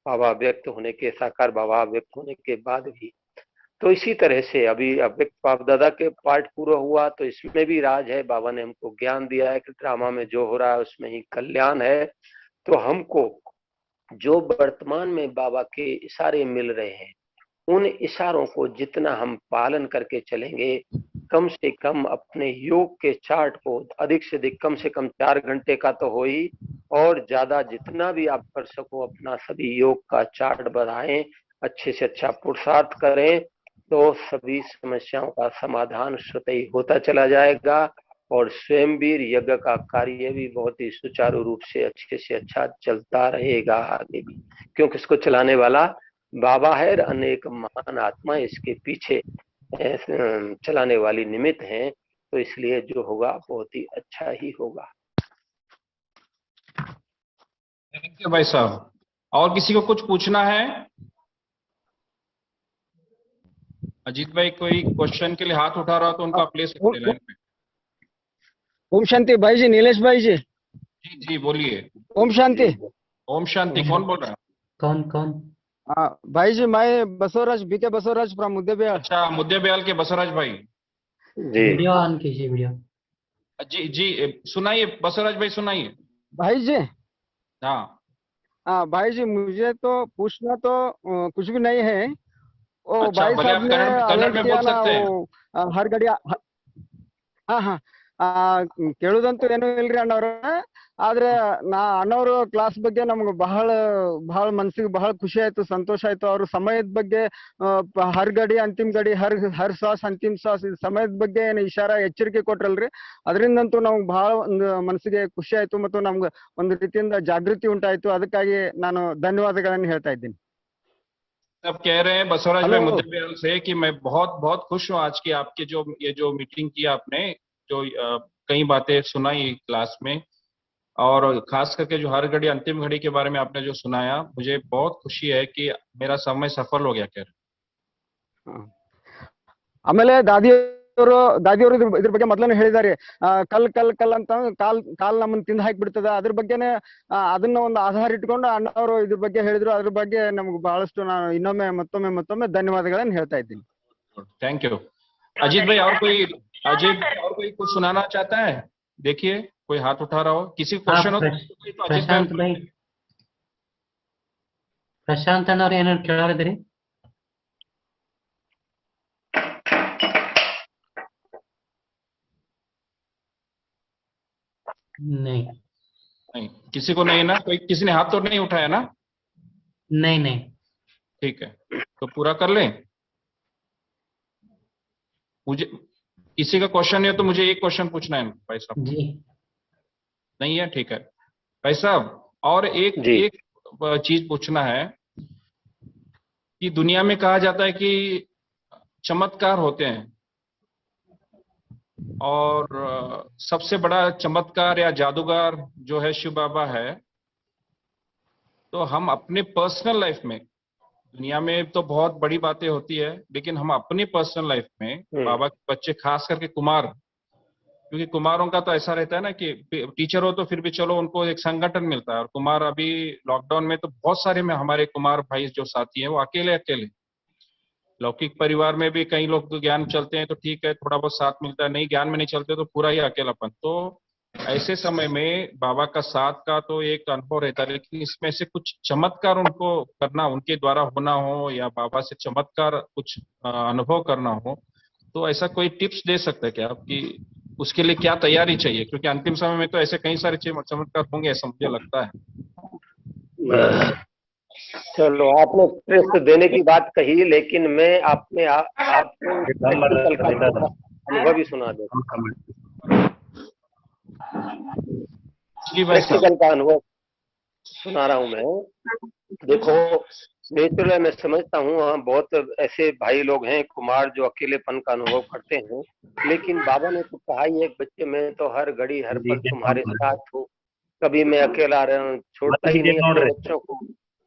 बाबा व्यक्त होने के, साकार बाबा व्यक्त होने के बाद भी। तो इसी तरह से अभी अव्यक्त बाप दादा के पार्ट पूरा हुआ, तो इसमें भी राज है। बाबा ने हमको ज्ञान दिया है कि ड्रामा में जो हो रहा है उसमें ही कल्याण है। तो हमको जो वर्तमान में बाबा के इशारे मिल रहे हैं, उन इशारों को जितना हम पालन करके चलेंगे, कम से कम अपने योग के चार्ट को अधिक से अधिक, कम से कम 4 घंटे का तो हो ही, और ज्यादा जितना भी आप कर सको अपना सभी योग का चार्ट बढ़ाएं, अच्छे से अच्छा पुरुषार्थ करें, तो सभी समस्याओं का समाधान स्वतः ही होता चला जाएगा। और स्वयं भी यज्ञ का कार्य भी बहुत ही सुचारू रूप से अच्छे से अच्छा चलता रहेगा आगे भी, क्योंकि इसको चलाने वाला बाबा है। अनेक महान आत्मा इसके पीछे चलाने वाली निमित्त हैं। तो इसलिए जो होगा बहुत ही अच्छा ही होगा। है भाई साहब। और किसी को कुछ पूछना है? अजीत भाई कोई क्वेश्चन के लिए हाथ उठा रहा हो तो उनको आप ले सकते हैं लाइन पे। ओम शांति भाई जी, नीलेश भाई जी। जी जी बोलिए। ओम शांति। ओम शांति। कौन बोल रहा है? कौन कौन? हाँ भाई जी, मैं बसवराज, बीके बसवराज फ्रॉम मुद्देबिहार। अच्छा, मुद्दे बयाल के बसवराज भाई। जी वीडियो ऑन कीजिए, वीडियो। जी जी सुनाइए बसवराज भाई, सुनाइए। भाई जी, हाँ हाँ भाई जी, मुझे तो पूछना तो कुछ भी नहीं है। ओ अच्छा, भाई भले साहब आप ने कन्नड़ अलर्ट में किया बोल ना, सकते हैं। वो हर घड़ी ಹಾ ಹಾ ಕೇಳುದಂತೂ ಏನೂ ಇಲ್ರಿ ಅಣ್ಣವ್ರ. ಆದ್ರೆ ಅಣ್ಣವ್ರ ಕ್ಲಾಸ್ ಬಗ್ಗೆ ನಮ್ಗೆ ಬಹಳ ಬಹಳ ಮನ್ಸಿಗೆ ಬಹಳ ಖುಷಿ ಆಯ್ತು, ಸಂತೋಷ ಆಯ್ತು. ಅವ್ರ ಸಮಯದ ಬಗ್ಗೆ ಹರ್ ಗಡಿ ಅಂತಿಮ ಗಡಿ, ಹರ್ ಶ್ವಾಸ ಅಂತಿಮ ಶ್ವಾಸ, ಇದು ಸಮಯದ ಬಗ್ಗೆ ಏನು ಇಶಾರ ಎಚ್ಚರಿಕೆ ಕೊಟ್ರಲ್ರಿ, ಅದರಿಂದಂತೂ ನಮ್ಗೆ ಬಹಳ ಒಂದು ಮನಸ್ಸಿಗೆ ಖುಷಿ ಆಯ್ತು ಮತ್ತು ನಮ್ಗೆ ಒಂದು ರೀತಿಯಿಂದ ಜಾಗೃತಿ ಉಂಟಾಯ್ತು. ಅದಕ್ಕಾಗಿ ನಾನು ಧನ್ಯವಾದಗಳನ್ನು ಹೇಳ್ತಾ ಇದ್ದೀನಿ. सब कह रहे हैं बसवराज भाई ಹಲೋ. मुद्देबिहाल से कि मैं बहुत बहुत खुश हूँ आज की आपके जो ये जो मीटिंग की आपने, जो कई बातें सुनाई क्लास में, और खास करके जो हर घड़ी अंतिम घड़ी के बारे में आपने जो सुनाया, मुझे बहुत खुशी है कि मेरा समय सफल हो गया। कह रहे ಆಮೇಲೆ ದಾದಿಯವರು ಇದ್ರ ಬಗ್ಗೆ ಮೊದಲನೇ ಹೇಳಿದ್ದಾರೆ. ಕಲ್ ಅಂತ ಕಾಲ್ ನಮ್ಮನ್ನ ತಿಂದು ಹಾಕಿಬಿಡ್ತದ, ಅದ್ರ ಬಗ್ಗೆನೆ ಅದನ್ನ ಒಂದು ಆಧಾರ ಇಟ್ಕೊಂಡು ಅಣ್ಣವರು ಇದ್ರ ಬಗ್ಗೆ ಹೇಳಿದ್ರು. ಅದ್ರ ಬಗ್ಗೆ ನಮ್ಗೆ ಬಹಳಷ್ಟು ನಾನು ಇನ್ನೊಮ್ಮೆ ಮತ್ತೊಮ್ಮೆ ಧನ್ಯವಾದಗಳನ್ನು ಹೇಳ್ತಾ ಇದ್ದೀನಿ. Thank you. अजीत भाई और कोई, कुछ सुनाना चाहता है? देखिए कोई हाथ उठा रहा हो, किसी क्वेश्चन हो तो अजीत ಪ್ರಶಾಂತ್ भाई। ಭಾई, ಪ್ರಶಾಂತ್ ಅಣ್ಣವ್ರು ಏನಾದ್ರು ಕೇಳಾರಿದ್ರಿ? नहीं नहीं, किसी को नहीं ना? कोई किसी ने हाथ तो नहीं उठाया ना? नहीं नहीं। ठीक है, तो पूरा कर लें। मुझे किसी का क्वेश्चन है तो मुझे एक क्वेश्चन पूछना है भाई साहब। जी नहीं है? ठीक है भाई साहब। और एक जी। एक चीज पूछना है कि दुनिया में कहा जाता है कि चमत्कार होते हैं, और सबसे बड़ा चमत्कार या जादूगर जो है शिव बाबा है। तो हम अपने पर्सनल लाइफ में, दुनिया में तो बहुत बड़ी बातें होती है, लेकिन हम अपनी पर्सनल लाइफ में बाबा के बच्चे, खास करके कुमार, क्योंकि कुमारों का तो ऐसा रहता है ना कि टीचर हो तो फिर भी चलो उनको एक संगठन मिलता है, और कुमार अभी लॉकडाउन में तो बहुत सारे में हमारे कुमार भाई जो साथी हैं वो अकेले लौकिक परिवार में भी कई लोग तो ज्ञान चलते हैं तो ठीक है, थोड़ा बहुत साथ मिलता है, नहीं ज्ञान में नहीं चलते तो पूरा ही अकेलापन। तो ऐसे समय में बाबा का साथ का तो एक अनुभव रहता है, लेकिन इसमें से कुछ चमत्कार उनको करना, उनके द्वारा होना हो, या बाबा से चमत्कार कुछ अनुभव करना हो, तो ऐसा कोई टिप्स दे सकते हैं क्या आप कि उसके लिए क्या तैयारी चाहिए? क्योंकि अंतिम समय में तो ऐसे कई सारे चमत्कार होंगे ऐसा मुझे लगता है। चलो, आपने प्रश्न देने की बात कही, लेकिन मैं आपको प्रैक्टिकल का अनुभव ही सुना देता हूँ। जी भाई साहब। प्रैक्टिकल का अनुभव सुना रहा हूँ मैं। देखो, नेचुरल मैं समझता हूँ, हाँ बहुत ऐसे भाई लोग हैं कुमार जो अकेलेपन का अनुभव करते हैं, लेकिन बाबा ने तो कहा ही एक बच्चे, मैं तो हर घड़ी हर पल तुम्हारे साथ हूँ, कभी मैं अकेला छोड़ता ही नहीं अपने बच्चों को।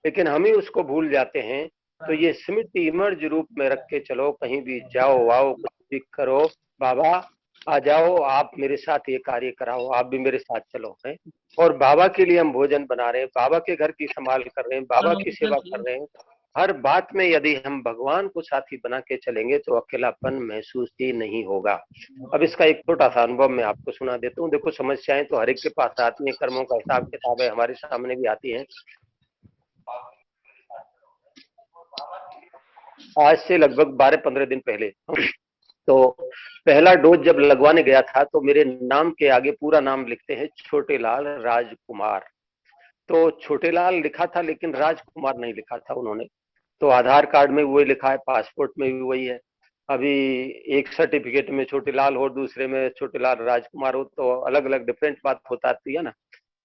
लेकिन हम ही उसको भूल जाते हैं। तो ये स्मृति इमर्ज रूप में रख के चलो, कहीं भी जाओ आओ कुछ भी करो, बाबा आ जाओ, आप मेरे साथ ये कार्य कराओ, आप भी मेरे साथ चलो है। और बाबा के लिए हम भोजन बना रहे हैं, बाबा के घर की संभाल कर रहे हैं, बाबा की सेवा कर रहे हैं। हर बात में यदि हम भगवान को साथी बना के चलेंगे तो अकेलापन महसूस ही नहीं होगा। अब इसका एक छोटा सा अनुभव मैं आपको सुना देता हूँ। देखो, समस्याएं तो हर एक के पास आती हैं, कर्मों का हिसाब किताब है, हमारे सामने भी आती है। आज से लगभग 12-15 दिन पहले तो पहला डोज जब लगवाने गया था, तो मेरे नाम के आगे पूरा नाम लिखते हैं छोटेलाल राजकुमार। तो छोटेलाल लिखा था, लेकिन राजकुमार नहीं लिखा था उन्होंने। तो आधार कार्ड में वही लिखा है, पासपोर्ट में भी वही है। अभी एक सर्टिफिकेट में छोटेलाल हो, दूसरे में छोटेलाल राजकुमार हो, तो अलग अलग डिफरेंट बात होती है ना।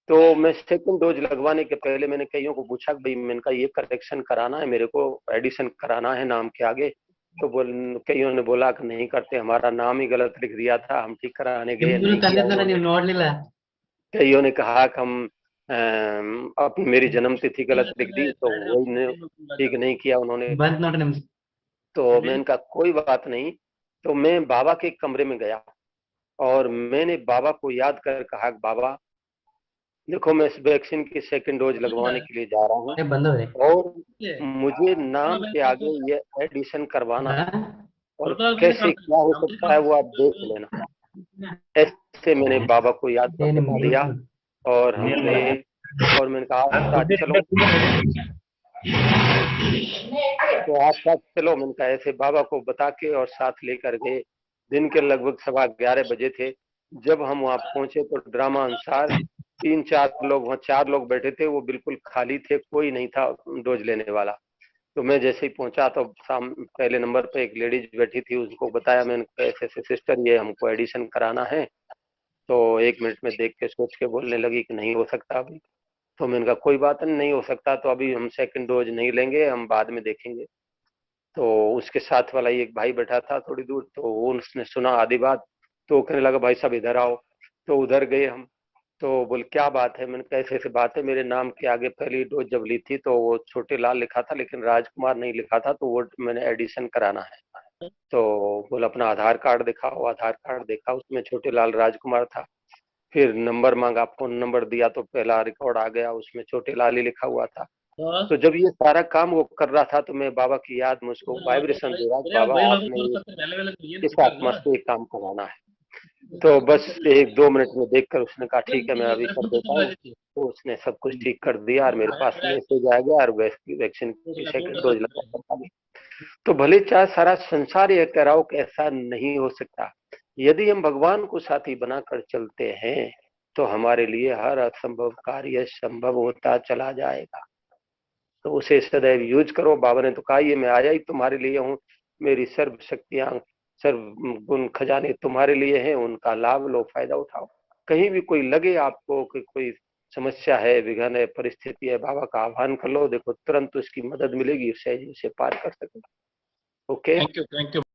तो मैं सेकंड डोज लगवाने के पहले मैंने कईयों को पूछा, भाई मैंने कहा ये करेक्शन कराना है, मेरे को एडिशन कराना है नाम के आगे। तो कईयों ने बोला कि नहीं करते, हमारा नाम ही गलत लिख दिया था, हम ठीक कराने गए नहीं किया। ನೀವು ನೋಡ್ಲಿಲ್ಲ? कईयों ने कहा कि हम अपनी मेरी जन्म तिथि गलत लिख दी, तो वो ठीक नहीं किया उन्होंने। ಬಂದ್ ನೋಡ್ರಿ ನಿಮ್ದು. तो मैंने कहा कोई बात नहीं। तो मैं बाबा के कमरे में गया और मैंने बाबा को याद कर कहा, बाबा देखो मैं इस वैक्सीन की सेकंड डोज लगवाने के लिए जा रहा हूँ ಏ ಬಂದವ್ರಿ. और मुझे नाम के आगे ये एडिशन करवाना ಹಾ? है, और कैसे क्या हो सकता है वो आप देख लेना। ऐसे मैंने बाबा को याद ಏ कर ನಿಮ್ बता दिया और हम गए और मैंने कहा आप साथ चलो, तो आप साथ चलो। मैंने कहा ऐसे बाबा को बता के और साथ लेकर गए। दिन के लगभग 11:15 बजे थे। जब हम वहां पहुंचे तो ड्रामा अनुसार 3-4 लोग, वहां 4 लोग बैठे थे, वो बिल्कुल खाली थे, कोई नहीं था डोज लेने वाला। तो मैं जैसे ही पहुंचा तो पहले नंबर पे एक लेडीज बैठी थी, उसको बताया मैंने, ऐसे ऐसे सिस्टर ये हमको एडिशन कराना है। तो 1 मिनट में देख के सोच के बोलने लगी कि नहीं हो सकता अभी। तो मैंने कहा कोई बात नहीं हो सकता, तो अभी हम सेकंड डोज नहीं लेंगे, हम बाद में देखेंगे। तो उसके साथ वाला एक भाई बैठा था थोड़ी दूर, तो वो उसने सुना आधी बात, तो वो कहने लगा भाई साहब इधर आओ। तो उधर गए हम। तो बोल क्या बात है? मैंने कहा ऐसे ऐसे बात है, मेरे नाम के आगे पहली डोज जब ली थी तो वो छोटे लाल लिखा था लेकिन राजकुमार नहीं लिखा था, तो वो मैंने एडिशन कराना है। तो बोल अपना आधार कार्ड दिखाओ। आधार कार्ड देखा, उसमें छोटे लाल राजकुमार था। फिर नंबर मांगा, फोन नंबर दिया तो पहला रिकॉर्ड आ गया, उसमें छोटे लाल ही लिखा हुआ था। तो जब ये सारा काम वो कर रहा था तो मैं बाबा की याद में उसको वाइब्रेशन दे रहा, बाबा आपने इस आत्मा से एक काम करवाना है। तो बस 1-2 मिनट में देखकर उसने कहा ठीक है मैं अभी कर देता हूँ। तो उसने सब कुछ ठीक कर दिया और मेरे पास मैसेज आ गया और वैक्सीन की सेकंड डोज लगा दी। तो भले चाहे सारा संसार ये कह रहा हो कि ऐसा नहीं हो सकता, यदि हम भगवान को साथी बनाकर चलते हैं तो हमारे लिए हर असंभव कार्य संभव होता चला जाएगा। तो उसे सदैव यूज करो। बाबा ने तो कहा ये मैं आया ही तुम्हारे लिए हूँ, मेरी सर्व शक्तियां सर्व गुण खजाने तुम्हारे लिए हैं, उनका लाभ लो, फायदा उठाओ। कहीं भी कोई लगे आपको कि कोई समस्या है, विघ्न है, परिस्थिति है, बाबा का आह्वान कर लो, देखो तुरंत उसकी मदद मिलेगी, सहज उसे पार कर सके। ओके। Thank you.